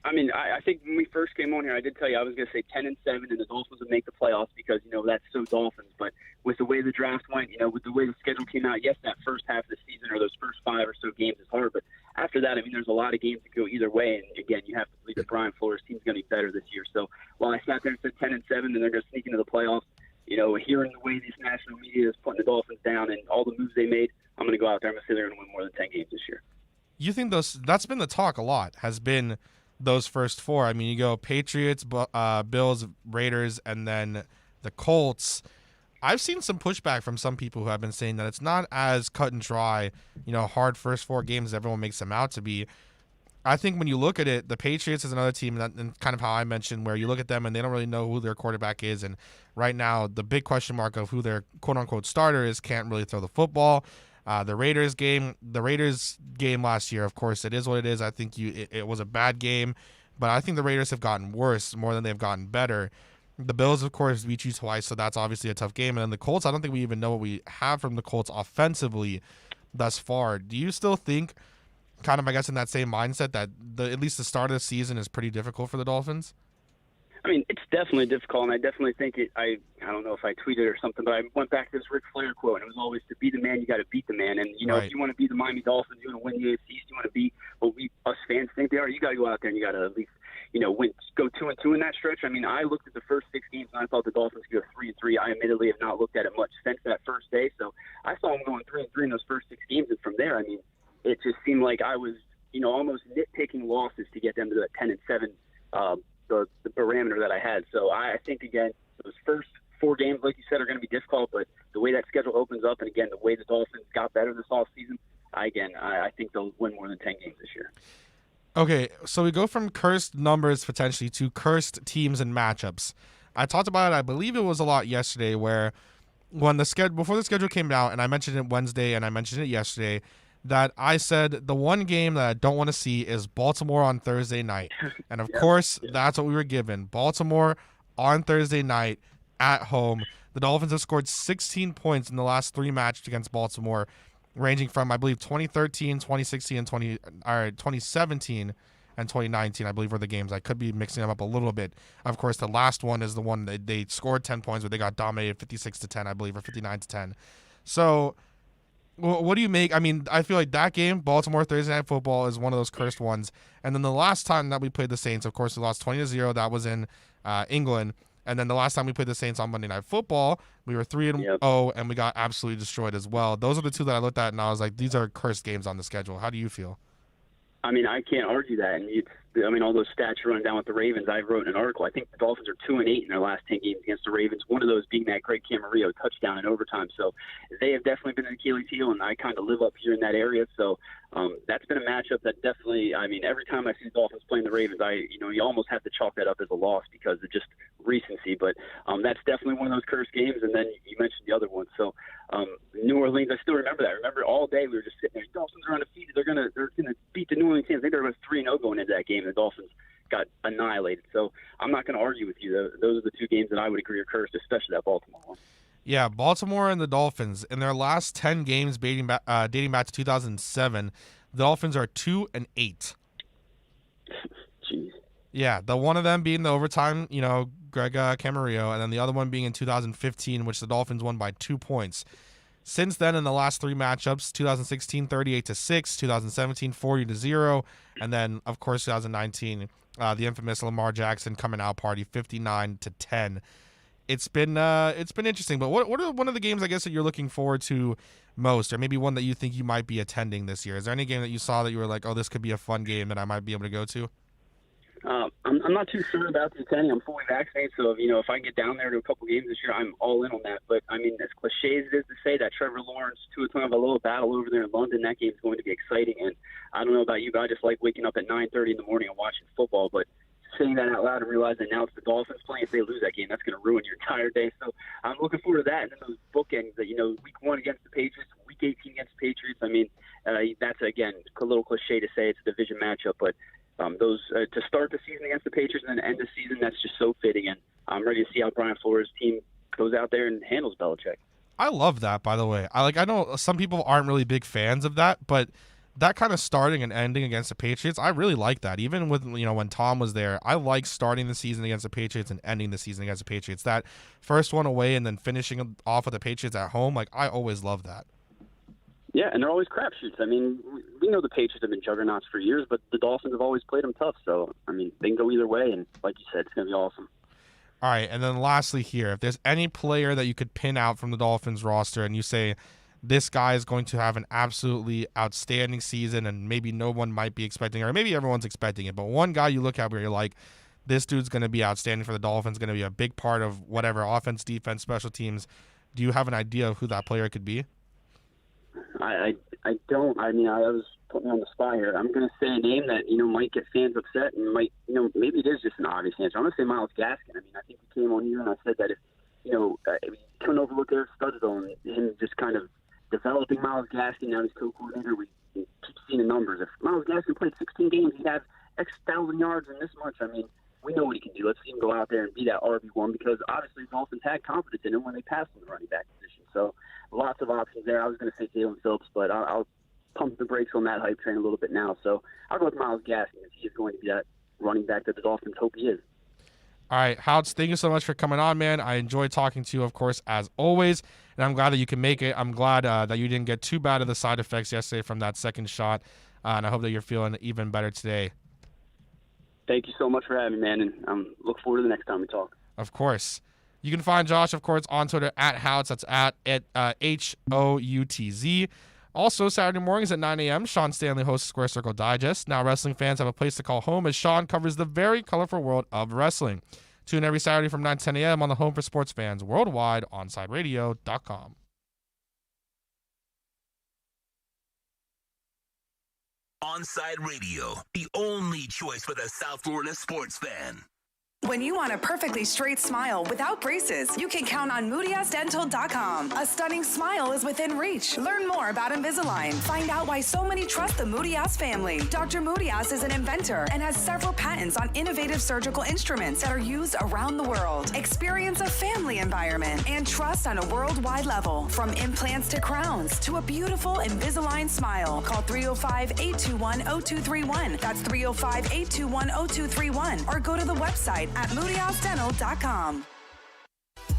I mean, I think when we first came on here, I did tell you I was going to say 10-7, and the Dolphins would make the playoffs because that's so Dolphins. But with the way the draft went, with the way the schedule came out, yes, that first half of the season or those first 5 or so games is hard. But after that, I mean, there's a lot of games that go either way. And again, you have to believe that Brian Flores' team's going to be better this year. So while I sat there and said 10-7, and they're going to sneak into the playoffs, hearing the way these national media is putting the Dolphins down and all the moves they made, I'm going to go out there. I'm going to say they're going to win more than 10 games this year. You think that's been the talk a lot, has been those first 4. I mean, you go Patriots, Bills, Raiders, and then the Colts. I've seen some pushback from some people who have been saying that it's not as cut and dry, hard first 4 games as everyone makes them out to be. I think when you look at it, the Patriots is another team, and kind of how I mentioned, where you look at them and they don't really know who their quarterback is. And right now, the big question mark of who their quote-unquote starter is can't really throw the football. The Raiders game last year, of course, it is what it is. I think it was a bad game, but I think the Raiders have gotten worse more than they've gotten better. The Bills, of course, beat you twice, so that's obviously a tough game. And then the Colts, I don't think we even know what we have from the Colts offensively thus far. Do you still think, kind of, I guess, in that same mindset that at least the start of the season is pretty difficult for the Dolphins? I mean, it's definitely difficult, and I definitely think I don't know if I tweeted or something, but I went back to this Ric Flair quote, and it was always, to be the man, you got to beat the man. And, right. If you want to be the Miami Dolphins, you want to win the AFC, you want to be what we, us fans, think they are, you got to go out there and you got to at least, win, go 2-2 in that stretch. I mean, I looked at the first 6 games, and I thought the Dolphins could go 3-3. I admittedly have not looked at it much since that first day, so I saw them going 3-3 in those first 6 games, and from there, I mean, it just seemed like I was, almost nitpicking losses to get them to that 10-7, the parameter that I had. So I think, again, those first 4 games, like you said, are going to be difficult, but the way that schedule opens up, and again, the way the Dolphins got better this offseason, I think they'll win more than 10 games this year. Okay, so we go from cursed numbers potentially to cursed teams and matchups. I talked about it, I believe it was a lot yesterday, where when before the schedule came out, and I mentioned it Wednesday and I mentioned it yesterday, that I said the one game that I don't want to see is Baltimore on Thursday night. And of course, that's what we were given. Baltimore on Thursday night at home. The Dolphins have scored 16 points in the last 3 matches against Baltimore, ranging from, I believe, 2013, 2016, and 2017 and 2019, I believe, were the games. I could be mixing them up a little bit. Of course, the last one is the one that they scored 10 points, but they got dominated 56-10, I believe, or 59-10. So what do you make? I mean, I feel like that game, Baltimore Thursday Night Football, is one of those cursed ones. And then the last time that we played the Saints, of course, we lost 20-0. That was in England. And then the last time we played the Saints on Monday Night Football, we were 3-0, and we got absolutely destroyed as well. Those are the 2 that I looked at, and I was like, these are cursed games on the schedule. How do you feel? I mean, I can't argue that. And all those stats you're running down with the Ravens, I wrote in an article. I think the Dolphins are 2-8 in their last 10 games against the Ravens, one of those being that Greg Camarillo touchdown in overtime. So they have definitely been an Achilles heel, and I kind of live up here in that area. So that's been a matchup that definitely, I mean, every time I see the Dolphins playing the Ravens, you almost have to chalk that up as a loss because of just recency. But that's definitely one of those cursed games. And then you mentioned the other one. So New Orleans, I still remember that. I remember all day we were just sitting there. The Dolphins are undefeated. They're gonna beat the New Orleans Saints. I think they were 3-0 going into that game. The Dolphins got annihilated. So I'm not going to argue with you. Those are the 2 games that I would agree are cursed, especially that Baltimore one. Yeah, Baltimore and the Dolphins, in their last 10 games dating back to 2007, the Dolphins are 2-8. Jeez. Yeah, the one of them being the overtime, Greg Camarillo, and then the other one being in 2015, which the Dolphins won by 2 points. Since then, in the last 3 matchups, 2016, 38-6, 2017, 40-0, and then, of course, 2019, the infamous Lamar Jackson coming out party, 59-10. It's been interesting. But what are one of the games, I guess, that you're looking forward to most, or maybe one that you think you might be attending this year? Is there any game that you saw that you were like, oh, this could be a fun game that I might be able to go to? I'm not too sure about the attending. I'm fully vaccinated, so if I can get down there to a couple games this year, I'm all in on that. But I mean, as cliche as it is to say that Trevor Lawrence Tua Tagovailoa battle over there in London, that game's going to be exciting. And I don't know about you, but I just like waking up at 9:30 in the morning and watching football. But saying that out loud and realizing now it's the Dolphins playing, if they lose that game, that's going to ruin your entire day. So I'm looking forward to that. And then those bookends that week 1 against the Patriots, week 18 against the Patriots. I mean, that's again a little cliche to say it's a division matchup, but those to start the season against the Patriots and then end the season, that's just so fitting. And I'm ready to see how Brian Flores' team goes out there and handles Belichick. I love that, by the way. I know some people aren't really big fans of that, but that kind of starting and ending against the Patriots, I really like that. Even with when Tom was there, I like starting the season against the Patriots and ending the season against the Patriots. That first one away and then finishing off with the Patriots at home, I always love that. Yeah, and they're always crapshoots. I mean, we know the Patriots have been juggernauts for years, but the Dolphins have always played them tough. So, I mean, they can go either way, and like you said, it's going to be awesome. All right, and then lastly here, if there's any player that you could pin out from the Dolphins roster and you say this guy is going to have an absolutely outstanding season and maybe no one might be expecting, or maybe everyone's expecting it, but one guy you look at where you're like, this dude's going to be outstanding for the Dolphins, going to be a big part of whatever offense, defense, special teams. Do you have an idea of who that player could be? I don't. I mean, I was putting me on the spot here. I'm going to say a name that, might get fans upset and might, maybe it is just an obvious answer. I'm going to say Myles Gaskin. I mean, I think he came on here and I said that if, we couldn't overlook Eric Studesville and him just kind of developing Myles Gaskin, now he's co-coordinator. We keep seeing the numbers. If Myles Gaskin played 16 games, he'd have X thousand yards in this much. I mean, we know what he can do. Let's see him go out there and be that RB1 because obviously Dolphins had confidence in him when they passed him the running back position. So lots of options there. I was going to say Jalen Phillips, but I'll pump the brakes on that hype train a little bit now. So I'll go with Myles Gaskin. He is going to be that running back that the Dolphins hope he is. All right, Houts, thank you so much for coming on, man. I enjoyed talking to you, of course, as always, and I'm glad that you can make it. I'm glad that you didn't get too bad of the side effects yesterday from that second shot, and I hope that you're feeling even better today. Thank you so much for having me, man, and look forward to the next time we talk. Of course. You can find Josh, of course, on Twitter at Houts. That's at HOUTZ. Also, Saturday mornings at 9 a.m., Sean Stanley hosts Square Circle Digest. Now wrestling fans have a place to call home as Sean covers the very colorful world of wrestling. Tune every Saturday from 9 to 10 a.m. on the home for sports fans worldwide, OnSideRadio.com. Onside Radio, the only choice for the South Florida sports fan. When you want a perfectly straight smile without braces, you can count on MoodiasDental.com. A stunning smile is within reach. Learn more about Invisalign. Find out why so many trust the Moodias family. Dr. Moodias is an inventor and has several patents on innovative surgical instruments that are used around the world. Experience a family environment and trust on a worldwide level. From implants to crowns to a beautiful Invisalign smile. Call 305-821-0231. That's 305-821-0231. Or go to the website at MoodiasDental.com.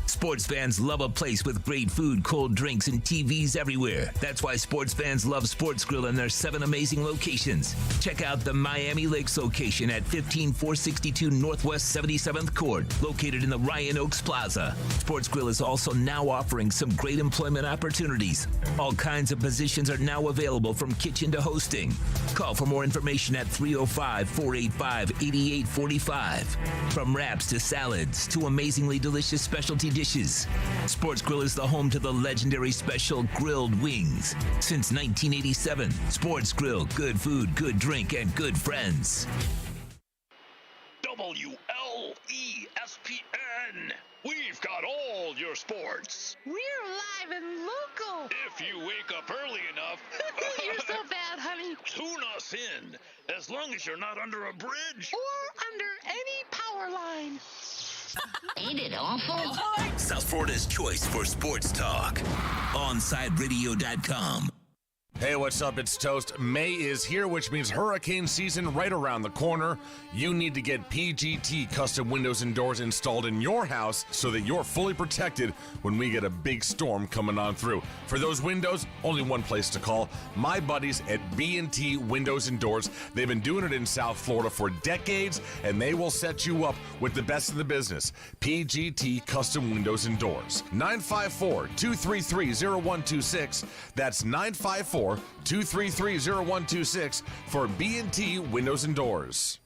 Sports fans love a place with great food, cold drinks, and TVs everywhere. That's why sports fans love Sports Grill and their 7 amazing locations. Check out the Miami Lakes location at 15462 Northwest 77th Court, located in the Ryan Oaks Plaza. Sports Grill is also now offering some great employment opportunities. All kinds of positions are now available from kitchen to hosting. Call for more information at 305-485-8845. From wraps to salads to amazingly delicious specialty dishes, Sports Grill is the home to the legendary special grilled wings. Since 1987, Sports Grill, good food, good drink, and good friends. WLESPN. We've got all your sports. We're live and local. If you wake up early enough. You're so bad, honey. Tune us in, as long as you're not under a bridge. Or under any power line. Ain't it awful? South Florida's choice for sports talk. OnSideRadio.com. Hey, what's up? It's Toast. May is here, which means hurricane season right around the corner. You need to get PGT custom windows and doors installed in your house so that you're fully protected when we get a big storm coming on through. For those windows, only one place to call. My buddies at B&T Windows and Doors. They've been doing it in South Florida for decades, and they will set you up with the best of the business. PGT custom windows and doors. 954-233-0126. That's 954-233-0126 for B&T Windows and Doors.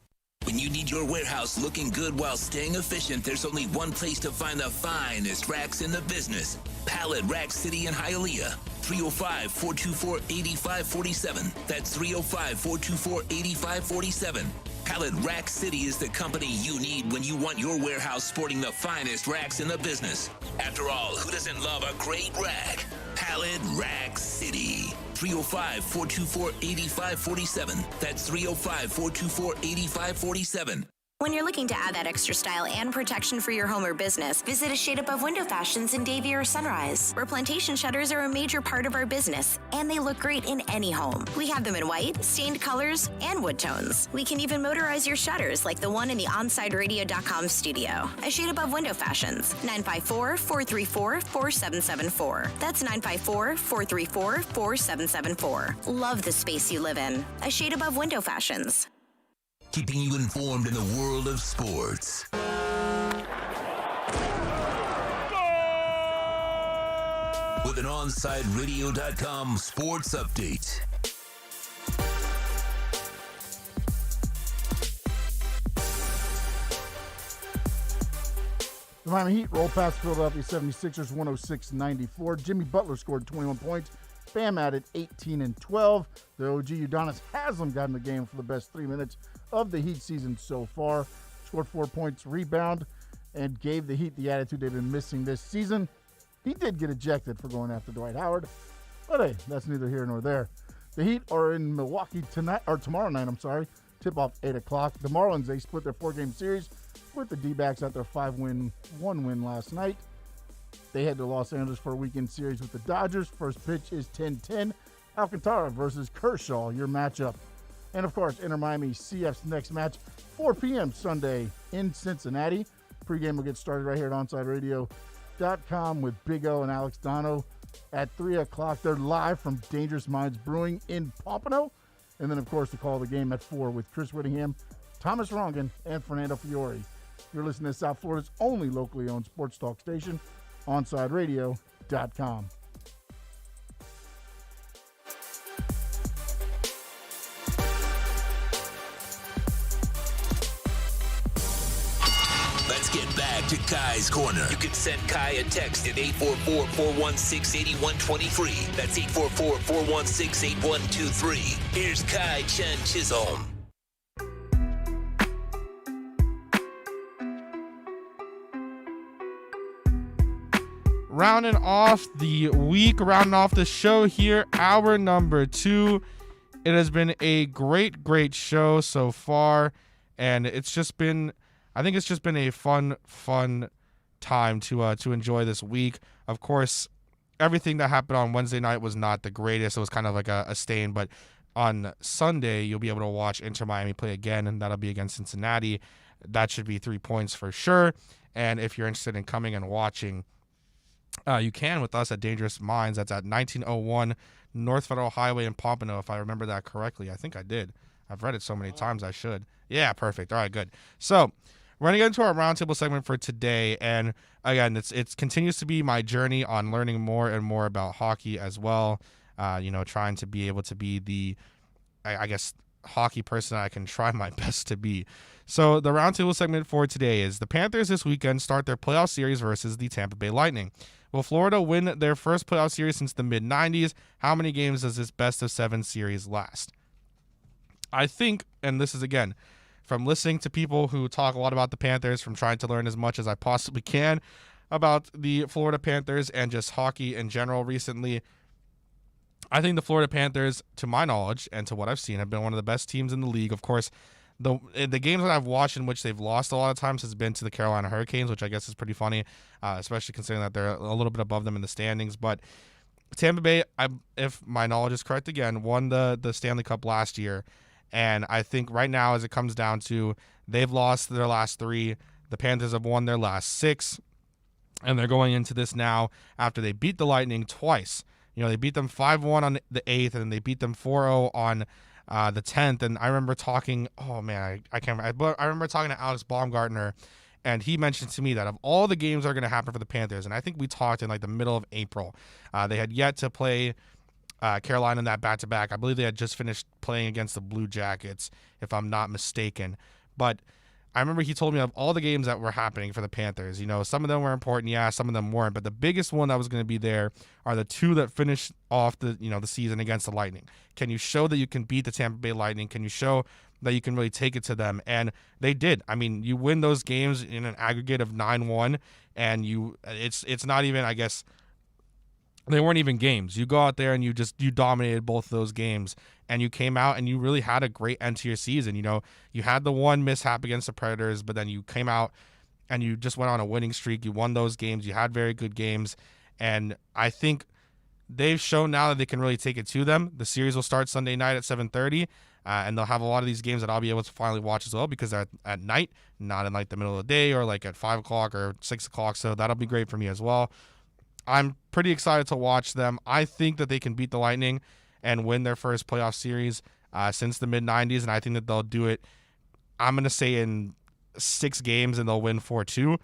When you need your warehouse looking good while staying efficient, there's only one place to find the finest racks in the business. Pallet Rack City in Hialeah. 305-424-8547. That's 305-424-8547. Pallet Rack City is the company you need when you want your warehouse sporting the finest racks in the business. After all, who doesn't love a great rack? Pallet Rack City. 305-424-8547. That's 305-424-8547. When you're looking to add that extra style and protection for your home or business, visit a shade above window fashions in Davie or Sunrise, where plantation shutters are a major part of our business, and they look great in any home. We have them in white, stained colors, and wood tones. We can even motorize your shutters like the one in the OnSideRadio.com studio. A shade above window fashions, 954-434-4774. That's 954-434-4774. Love the space you live in. A shade above window fashions. Keeping you informed in the world of sports. With an OnSideRadio.com sports update. The Miami Heat roll past Philadelphia 76ers 106-94. Jimmy Butler scored 21 points. Bam added 18 and 12. The OG Udonis Haslem got in the game for the best 3 minutes of the Heat season so far. Scored 4 points, rebound, and gave the Heat the attitude they've been missing this season. He did get ejected for going after Dwight Howard. But hey, that's neither here nor there. The Heat are in Milwaukee tonight, or tomorrow night, Tip off 8 o'clock. The Marlins, they split their 4-game series with the D-backs at their 1 win last night. They head to Los Angeles for a weekend series with the Dodgers. First pitch is 10:10. Alcantara versus Kershaw, your matchup. And of course, Inter Miami CF's next match, 4 p.m. Sunday in Cincinnati. Pregame will get started right here at OnsideRadio.com with Big O and Alex Dono. At 3 o'clock, they're live from Dangerous Minds Brewing in Pompano. And then, of course, the call of the game at 4 with Chris Whittingham, Thomas Rongan, and Fernando Fiore. You're listening to South Florida's only locally owned sports talk station, OnsideRadio.com. Let's get back to Kai's Corner. You can send Kai a text at 844-416-8123. That's 844-416-8123. Here's Kai Chen Chisholm. Rounding off the week, rounding off the show here, hour number 2. It has been a great show so far, and I think it's just been a fun time to enjoy this week. Of course, everything that happened on Wednesday night was not the greatest. It was kind of like a stain, but on Sunday you'll be able to watch Inter Miami play again, and that'll be against Cincinnati. That should be 3 points for sure. And if you're interested in coming and watching, you can with us at Dangerous Minds. That's at 1901 North Federal Highway in Pompano, if I remember that correctly. I think I did. I've read it so many times I should. Yeah, perfect. All right, good. So we're going to get into our roundtable segment for today. And again, it continues to be my journey on learning more and more about hockey as well. Trying to be able to be the, I guess, hockey person I can try my best to be. So the roundtable segment for today is the Panthers this weekend start their playoff series versus the Tampa Bay Lightning. Will Florida win their first playoff series since the mid-90s? How many games does this best-of-7 series last? I think, and this is, again, from listening to people who talk a lot about the Panthers, from trying to learn as much as I possibly can about the Florida Panthers and just hockey in general recently, I think the Florida Panthers, to my knowledge and to what I've seen, have been one of the best teams in the league. Of course, the games that I've watched in which they've lost a lot of times has been to the Carolina Hurricanes, which I guess is pretty funny, especially considering that they're a little bit above them in the standings. But Tampa Bay, if my knowledge is correct again, won the Stanley Cup last year. And I think right now, as it comes down to, they've lost their last 3. The Panthers have won their last 6. And they're going into this now after they beat the Lightning twice. They beat them 5-1 on the 8th, and they beat them 4-0 on the 10th. And I remember talking, I can't remember, but I remember talking to Alex Baumgartner, and he mentioned to me that of all the games that are going to happen for the Panthers, and I think we talked in like the middle of April, they had yet to play Carolina in that back-to-back. I believe they had just finished playing against the Blue Jackets, if I'm not mistaken. But I remember he told me of all the games that were happening for the Panthers. Some of them were important, yeah, some of them weren't. But the biggest one that was going to be there are the 2 that finished off the season against the Lightning. Can you show that you can beat the Tampa Bay Lightning? Can you show that you can really take it to them? And they did. I mean, you win those games in an aggregate of 9-1, and it's not even, I guess, they weren't even games. You go out there and you dominated both of those games, and you came out and you really had a great end to your season. You had the one mishap against the Predators, but then you came out and you just went on a winning streak. You won those games. You had very good games, and I think they've shown now that they can really take it to them. The series will start Sunday night at 7:30, and they'll have a lot of these games that I'll be able to finally watch as well, because they're at night, not in like the middle of the day or like at 5 o'clock or 6 o'clock. So that'll be great for me as well. I'm pretty excited to watch them. I think that they can beat the Lightning and win their first playoff series since the mid-90s, and I think that they'll do it, I'm going to say, in 6 games, and they'll win 4-2.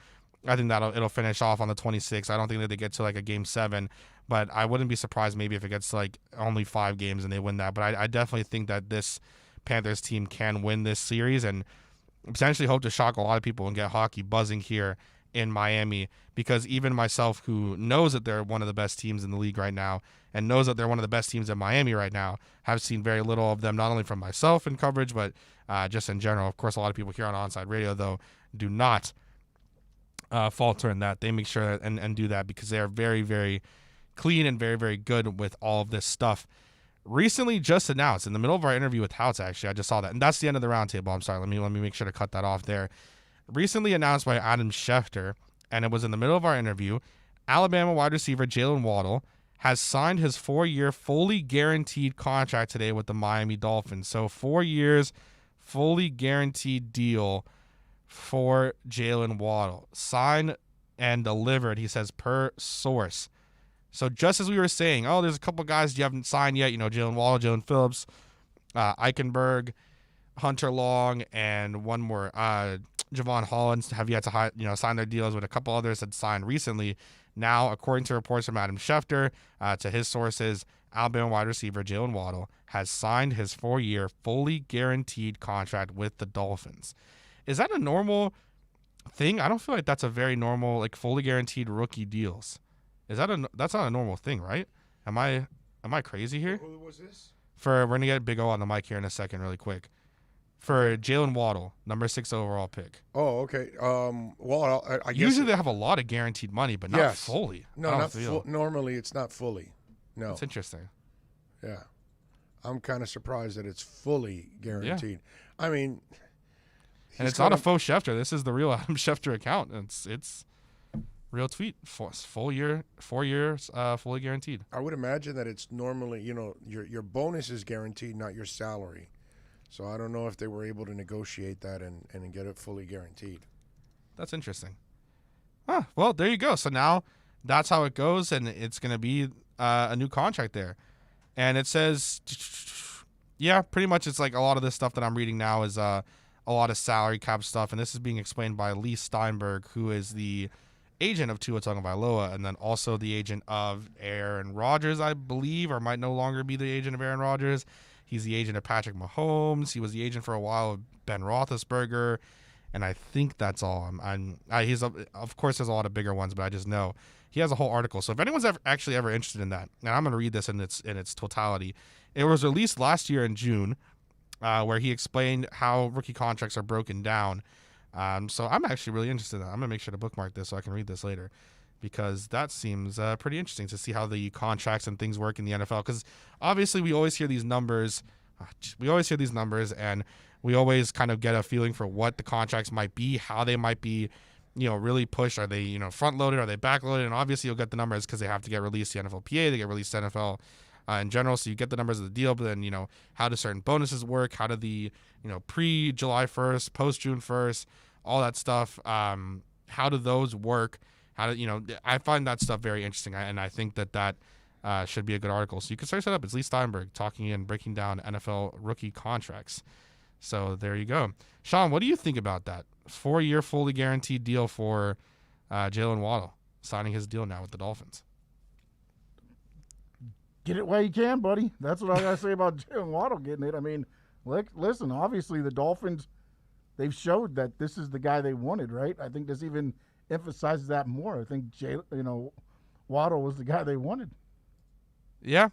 I think it'll finish off on the 26th. I don't think that they get to like a game 7, but I wouldn't be surprised maybe if it gets to like only 5 games and they win that. But I definitely think that this Panthers team can win this series and potentially hope to shock a lot of people and get hockey buzzing here in Miami, because even myself, who knows that they're one of the best teams in the league right now and knows that they're one of the best teams in Miami right now, have seen very little of them, not only from myself in coverage, but just in general. Of course, a lot of people here on Onside Radio, though, do not falter in that. They make sure and do that because they are very, very clean and very, very good with all of this stuff. Recently just announced in the middle of our interview with Houts, actually, I just saw that. And that's the end of the roundtable. I'm sorry. Let me make sure to cut that off there. Recently announced by Adam Schefter, and it was in the middle of our interview, Alabama wide receiver Jalen Waddle has signed his 4-year fully guaranteed contract today with the Miami Dolphins. So 4 years, fully guaranteed deal for Jalen Waddle. Signed and delivered, he says, per source. So just as we were saying, there's a couple guys you haven't signed yet, Jalen Waddle, Jalen Phillips, Eichenberg, Hunter Long, and one more, Javon Hollins have yet to sign their deals, with a couple others that signed recently. Now, according to reports from Adam Schefter, to his sources, Alabama wide receiver Jalen Waddle has signed his 4-year fully guaranteed contract with the Dolphins. Is that a normal thing? I don't feel like that's a very normal, like, fully guaranteed rookie deals. That's not a normal thing, right? Am I crazy here? Who was this? We're gonna get Big O on the mic here in a second, really quick. For Jalen Waddle, number 6 overall pick. Oh, okay. Well, I guess usually they have a lot of guaranteed money, but not fully. No, not normally. It's not fully. No, that's interesting. Yeah, I'm kind of surprised that it's fully guaranteed. Yeah. I mean, and it's not a faux Schefter. This is the real Adam Schefter account. It's real tweet. 4 years, fully guaranteed. I would imagine that it's normally, your bonus is guaranteed, not your salary. So I don't know if they were able to negotiate that and get it fully guaranteed. That's interesting. Well, there you go. So now that's how it goes, and it's going to be a new contract there. And it says, pretty much it's like a lot of this stuff that I'm reading now is a lot of salary cap stuff, and this is being explained by Lee Steinberg, who is the agent of Tua Tagovailoa, and then also the agent of Aaron Rodgers, I believe, or might no longer be the agent of Aaron Rodgers. He's the agent of Patrick Mahomes. He was the agent for a while of Ben Roethlisberger, and I think that's all. Of course, there's a lot of bigger ones, but I just know he has a whole article. So if anyone's ever interested in that, and I'm going to read this in its totality, it was released last year in June, where he explained how rookie contracts are broken down. So I'm actually really interested in that. I'm going to make sure to bookmark this so I can read this later, because that seems pretty interesting to see how the contracts and things work in the NFL. Because obviously we always hear these numbers. And we always kind of get a feeling for what the contracts might be, how they might be, really pushed. Are they, front loaded? Are they back loaded? And obviously you'll get the numbers because they have to get released to NFLPA. They get released to NFL in general. So you get the numbers of the deal, but then, how do certain bonuses work? How do the, pre-July 1st, post-June 1st, all that stuff, how do those work? I find that stuff very interesting, and I think that should be a good article. So you can search that up. It's Lee Steinberg talking and breaking down NFL rookie contracts. So there you go. Sean, what do you think about that 4-year fully guaranteed deal for Jalen Waddle, signing his deal now with the Dolphins? Get it while you can, buddy. That's what I got to say about Jalen Waddle getting it. I mean, listen, obviously the Dolphins, they've showed that this is the guy they wanted, right? I think this even emphasizes that more. I think Waddle was the guy they wanted. Yeah.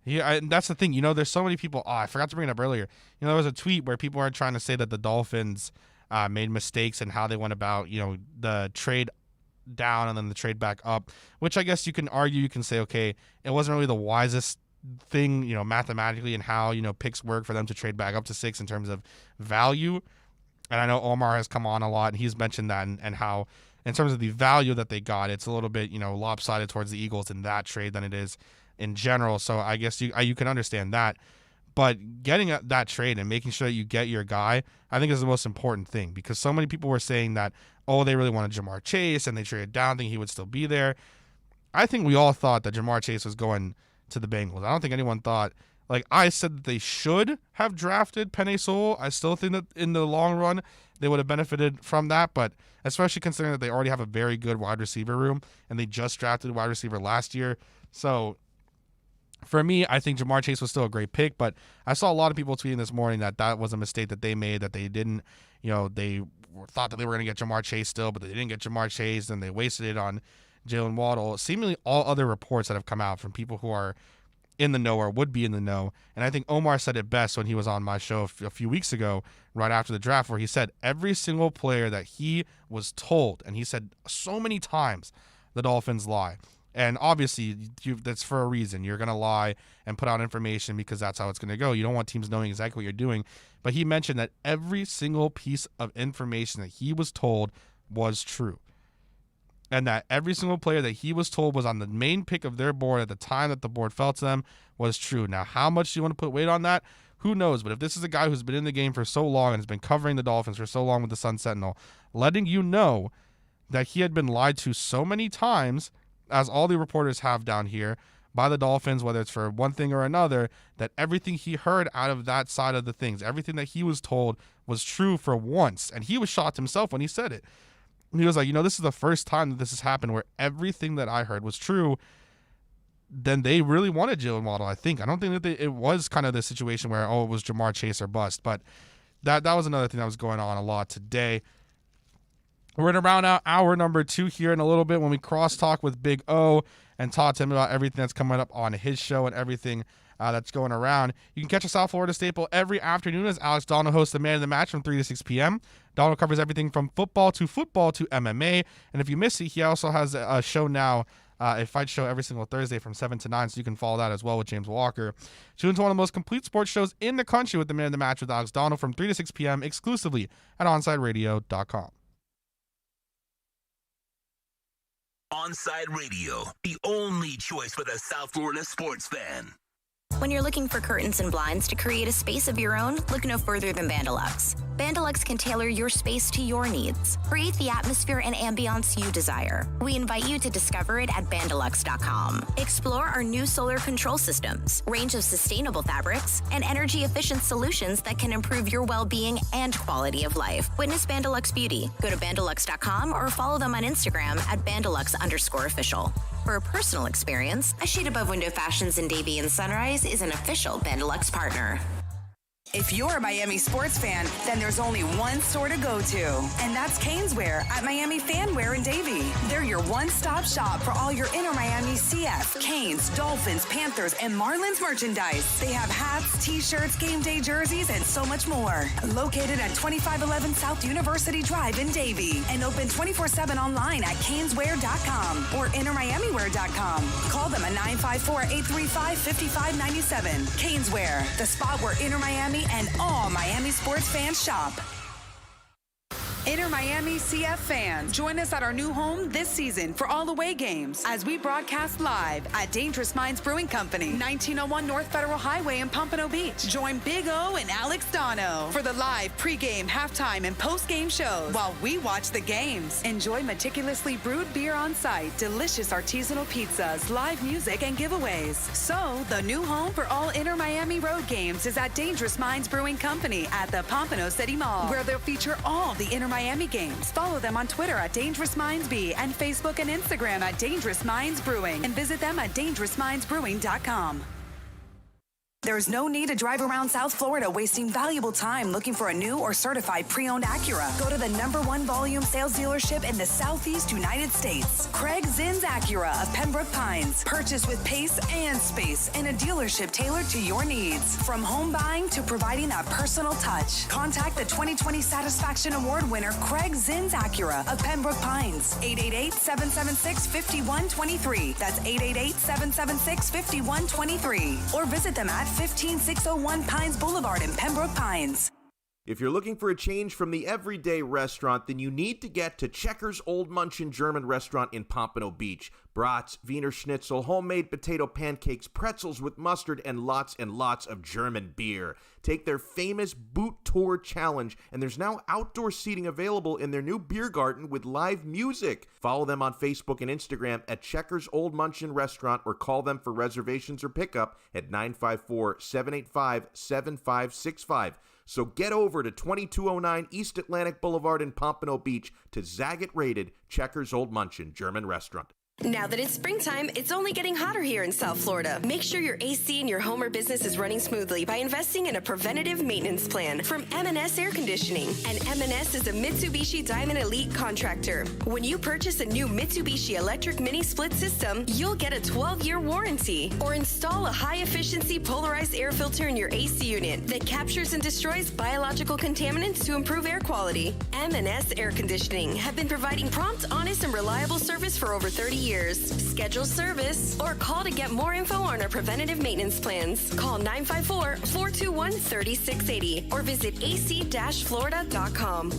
And that's the thing. There's so many people. I forgot to bring it up earlier. There was a tweet where people are trying to say that the Dolphins made mistakes in how they went about, the trade down and then the trade back up, which I guess you can argue. You can say, okay, it wasn't really the wisest thing, mathematically, and how, picks work for them to trade back up to 6 in terms of value. And I know Omar has come on a lot, and he's mentioned that, and how in terms of the value that they got, it's a little bit, lopsided towards the Eagles in that trade than it is in general. So I guess you can understand that. But getting that trade and making sure that you get your guy, I think is the most important thing, because so many people were saying that, they really wanted Jamar Chase and they traded down, thinking he would still be there. I think we all thought that Jamar Chase was going to the Bengals. I don't think anyone thought, like I said, that they should have drafted Penei Sewell. I still think that in the long run they would have benefited from that, but especially considering that they already have a very good wide receiver room and they just drafted a wide receiver last year. So for me, I think Jamar Chase was still a great pick, but I saw a lot of people tweeting this morning that was a mistake that they made, that they didn't, they thought that they were going to get Jamar Chase still, but they didn't get Jamar Chase, and they wasted it on Jalen Waddle. Seemingly all other reports that have come out from people who are in the know or would be in the know. And I think Omar said it best when he was on my show a few weeks ago, right after the draft, where he said every single player that he was told, and he said so many times, the Dolphins lie. And obviously, that's for a reason. You're going to lie and put out information because that's how it's going to go. You don't want teams knowing exactly what you're doing. But he mentioned that every single piece of information that he was told was true. And that every single player that he was told was on the main pick of their board at the time that the board fell to them was true. Now, how much do you want to put weight on that? Who knows? But if this is a guy who's been in the game for so long and has been covering the Dolphins for so long with the Sun Sentinel, letting you know that he had been lied to so many times, as all the reporters have down here, by the Dolphins, whether it's for one thing or another, that everything he heard out of that side of the things, everything that he was told was true for once. And he was shocked himself when he said it. He was like, this is the first time that this has happened where everything that I heard was true. Then they really wanted Jalen Waddle, I think. I don't think that it was kind of the situation where, it was Jamar Chase or bust. But that was another thing that was going on a lot today. We're in around hour number 2 here in a little bit when we cross-talk with Big O and talk to him about everything that's coming up on his show and everything that's going around. You can catch a South Florida staple every afternoon as Alex Donald hosts the Man of the Match from 3 to 6 p.m. Donald covers everything from football to MMA. And if you miss it, he also has a show now, a fight show every single Thursday from 7 to 9, so you can follow that as well with James Walker. Tune into one of the most complete sports shows in the country with the Man of the Match with Alex Donald from 3 to 6 p.m. exclusively at OnsideRadio.com. Onside Radio, the only choice for the South Florida sports fan. When you're looking for curtains and blinds to create a space of your own, look no further than Bandalux. Bandalux can tailor your space to your needs. Create the atmosphere and ambiance you desire. We invite you to discover it at Bandalux.com. Explore our new solar control systems, range of sustainable fabrics, and energy-efficient solutions that can improve your well-being and quality of life. Witness Bandalux Beauty. Go to Bandalux.com or follow them on Instagram at Bandalux_official. For a personal experience, A Shade Above Window Fashions in Davie and Sunrise is an official Bandalux partner. If you're a Miami sports fan, then there's only one store to go to, and that's Caneswear at Miami Fanwear in Davie. They're your one-stop shop for all your Inter Miami CF, Canes, Dolphins, Panthers, and Marlins merchandise. They have hats, t-shirts, game day jerseys, and so much more. Located at 2511 South University Drive in Davie, and open 24/7 online at caneswear.com or intermiamiwear.com. Call them at 954-835-5597. Caneswear, the spot where Inter Miami and all Miami sports fans shop. Inter Miami CF fans, join us at our new home this season for all away games as we broadcast live at Dangerous Minds Brewing Company, 1901 North Federal Highway in Pompano Beach. Join Big O and Alex Dono for the live pregame, halftime, and postgame shows while we watch the games. Enjoy meticulously brewed beer on site, delicious artisanal pizzas, live music, and giveaways. So, the new home for all Inter Miami road games is at Dangerous Minds Brewing Company at the Pompano City Mall, where they'll feature all the Inter Miami games. Follow them on Twitter at Dangerous Minds B and Facebook and Instagram at Dangerous Minds Brewing, and visit them at dangerousmindsbrewing.com. There's no need to drive around South Florida wasting valuable time looking for a new or certified pre-owned Acura. Go to the #1 volume sales dealership in the Southeast United States. Craig Zinn's Acura of Pembroke Pines. Purchase with pace and space in a dealership tailored to your needs. From home buying to providing that personal touch. Contact the 2020 Satisfaction Award winner Craig Zinn's Acura of Pembroke Pines. 888-776-5123. That's 888-776-5123. Or visit them at 15601 Pines Boulevard in Pembroke Pines. If you're looking for a change from the everyday restaurant, then you need to get to Checkers Old Munchin German Restaurant in Pompano Beach. Brats, Wiener Schnitzel, homemade potato pancakes, pretzels with mustard, and lots of German beer. Take their famous Boot Tour Challenge, and there's now outdoor seating available in their new beer garden with live music. Follow them on Facebook and Instagram at Checkers Old Munchin Restaurant, or call them for reservations or pickup at 954-785-7565. So get over to 2209 East Atlantic Boulevard in Pompano Beach to Zagat-rated Checkers Old Munchin German Restaurant. Now that it's springtime, it's only getting hotter here in South Florida. Make sure your AC in your home or business is running smoothly by investing in a preventative maintenance plan from M&S Air Conditioning. And M&S is a Mitsubishi Diamond Elite contractor. When you purchase a new Mitsubishi electric mini split system, you'll get a 12-year warranty. Or install a high-efficiency polarized air filter in your AC unit that captures and destroys biological contaminants to improve air quality. M&S Air Conditioning have been providing prompt, honest, and reliable service for over 30 years. years. Schedule service or call to get more info on our preventative maintenance plans. Call 954-421-3680 or visit ac-florida.com.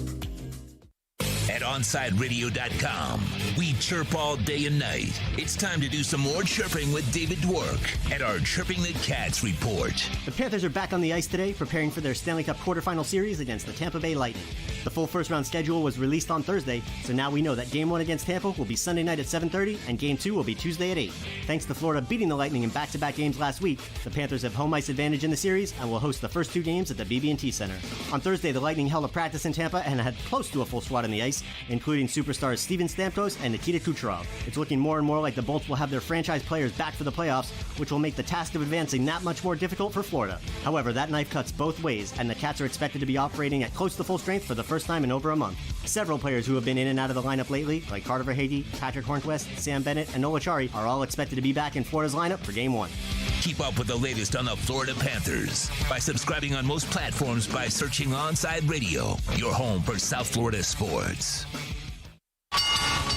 At OnSideRadio.com, we chirp all day and night. It's time to do some more chirping with David Dwork at our Chirping the Cats report. The Panthers are back on the ice today, preparing for their Stanley Cup quarterfinal series against the Tampa Bay Lightning. The full first-round schedule was released on Thursday, so now we know that Game 1 against Tampa will be Sunday night at 7:30, and Game 2 will be Tuesday at 8. Thanks to Florida beating the Lightning in back-to-back games last week, the Panthers have home ice advantage in the series and will host the first 2 games at the BB&T Center. On Thursday, the Lightning held a practice in Tampa and had close to a full squad on the ice, including superstars Steven Stamkos and Nikita Kucherov. It's looking more and more like the Bolts will have their franchise players back for the playoffs, which will make the task of advancing that much more difficult for Florida. However, that knife cuts both ways, and the Cats are expected to be operating at close to full strength for the first time in over a month. Several players who have been in and out of the lineup lately, like Carter Verhaeghe, Patrick Hornquist, Sam Bennett, and Noah Chari, are all expected to be back in Florida's lineup for Game 1. Keep up with the latest on the Florida Panthers by subscribing on most platforms by searching Onside Radio, your home for South Florida sports.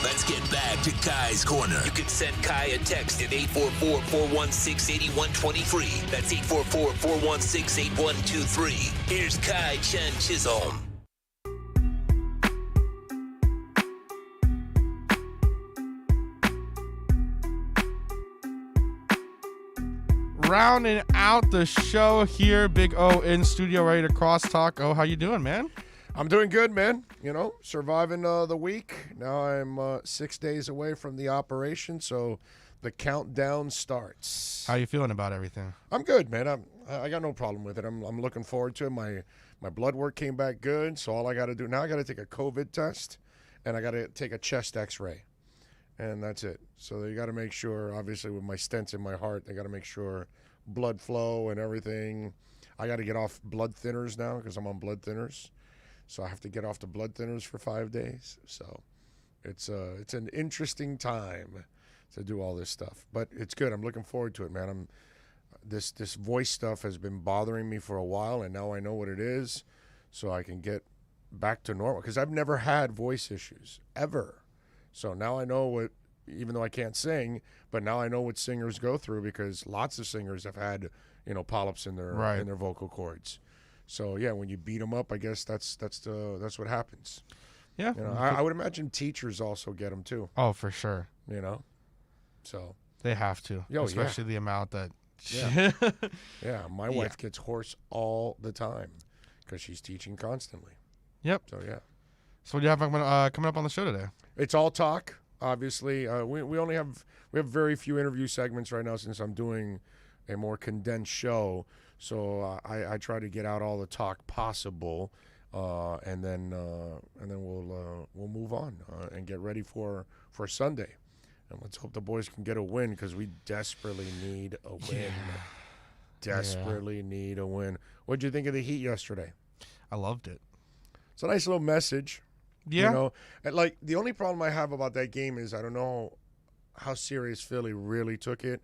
Let's get back to Kai's Corner. You can send Kai a text at 844-416-8123. That's 844-416-8123. Here's Kai Chen Chisholm. Rounding out the show here, Big O in studio, ready to cross-talk. Oh, how you doing, man? I'm doing good, man. You know, surviving the week. Now I'm 6 days away from the operation, so the countdown starts. How you feeling about everything? I'm good, man. I got no problem with it. I'm looking forward to it. My blood work came back good, so all I got to do now, I got to take a COVID test, and I got to take a chest X-ray, and that's it. So they got to make sure, obviously, with my stents in my heart, they got to make sure blood flow and everything. I got to get off blood thinners now because I'm on blood thinners. So I have to get off the blood thinners for 5 days. So it's an interesting time to do all this stuff, but it's good. I'm looking forward to it, man. This voice stuff has been bothering me for a while, and now I know what it is, so I can get back to normal. Because I've never had voice issues ever. So now I know what, even though I can't sing, but now I know what singers go through because lots of singers have had polyps in their vocal cords. So yeah, when you beat them up, I guess that's what happens. Yeah, I would imagine teachers also get them too. Oh, for sure. So they have to, especially the amount that. Yeah, yeah. My wife gets hoarse all the time because she's teaching constantly. Yep. So yeah. So what do you have coming up on the show today? It's all talk. Obviously, we have very few interview segments right now since I'm doing a more condensed show. So I try to get out all the talk possible, and then we'll move on and get ready for Sunday, and let's hope the boys can get a win because we desperately need a win. Desperately need a win. What did you think of the Heat yesterday? I loved it. It's a nice little message. Yeah. And like the only problem I have about that game is I don't know how serious Philly really took it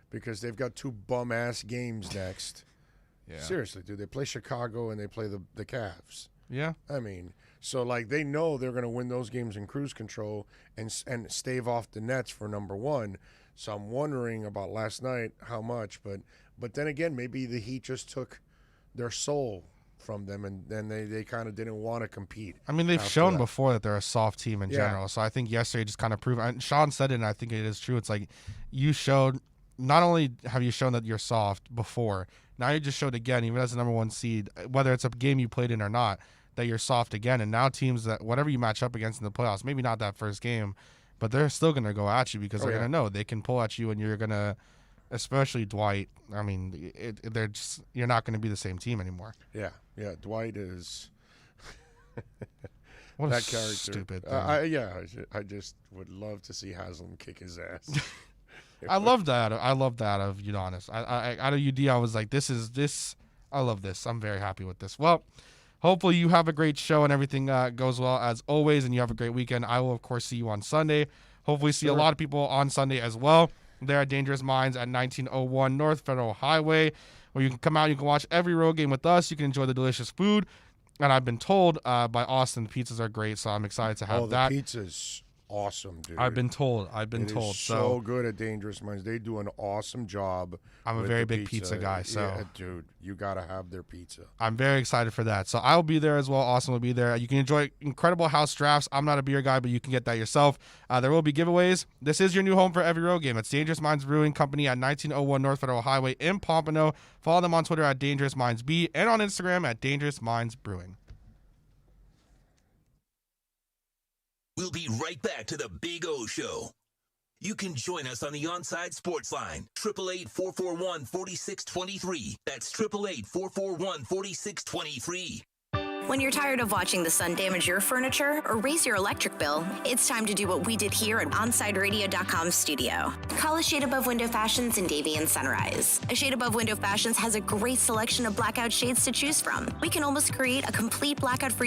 because they've got 2 bum-ass games next. Yeah. Seriously, dude. They play Chicago and they play the Cavs. Yeah. I mean, so like they know they're going to win those games in cruise control and stave off the Nets for number 1. So I'm wondering about last night how much, but then again, maybe the Heat just took their soul from them and then they kind of didn't want to compete. I mean, they've shown before that they're a soft team in general. So I think yesterday just kind of proved, and Sean said it, and I think it is true. It's like you showed, not only have you shown that you're soft before, now you just showed again, even as the number 1 seed, whether it's a game you played in or not, that you're soft again. And now teams that, whatever you match up against in the playoffs, maybe not that first game, but they're still going to go at you because they're going to know they can pull at you and you're going to, especially Dwight, I mean, you're not going to be the same team anymore. Yeah, Dwight is what that a character. Stupid thing. I just would love to see Haslam kick his ass. I love that of Udonis. Out of UD, I was like, this. I love this. I'm very happy with this. Well, hopefully you have a great show and everything goes well as always, and you have a great weekend. I will, of course, see you on Sunday. Hopefully see a lot of people on Sunday as well. There at Dangerous Minds at 1901 North Federal Highway, where you can come out, you can watch every road game with us. You can enjoy the delicious food. And I've been told by Austin, the pizzas are great, so I'm excited to have that. The pizzas awesome, dude. I've been told. It is so good at Dangerous Minds. They do an awesome job. I'm a with very the big pizza guy, so yeah, dude, you gotta have their pizza. I'm very excited for that. So I'll be there as well. Austin will be there. You can enjoy incredible house drafts. I'm not a beer guy, but you can get that yourself. There will be giveaways. This is your new home for every road game. It's Dangerous Minds Brewing Company at 1901 North Federal Highway in Pompano. Follow them on Twitter at Dangerous Minds B and on Instagram at Dangerous Minds Brewing. We'll be right back to the Big O Show. You can join us on the Onside Sports Line, 888-441-4623. That's 888-441-4623. When you're tired of watching the sun damage your furniture or raise your electric bill, it's time to do what we did here at OnSideRadio.com studio. Call A Shade Above Window Fashions in Davie and Sunrise. A Shade Above Window Fashions has a great selection of blackout shades to choose from. We can almost create a complete blackout for your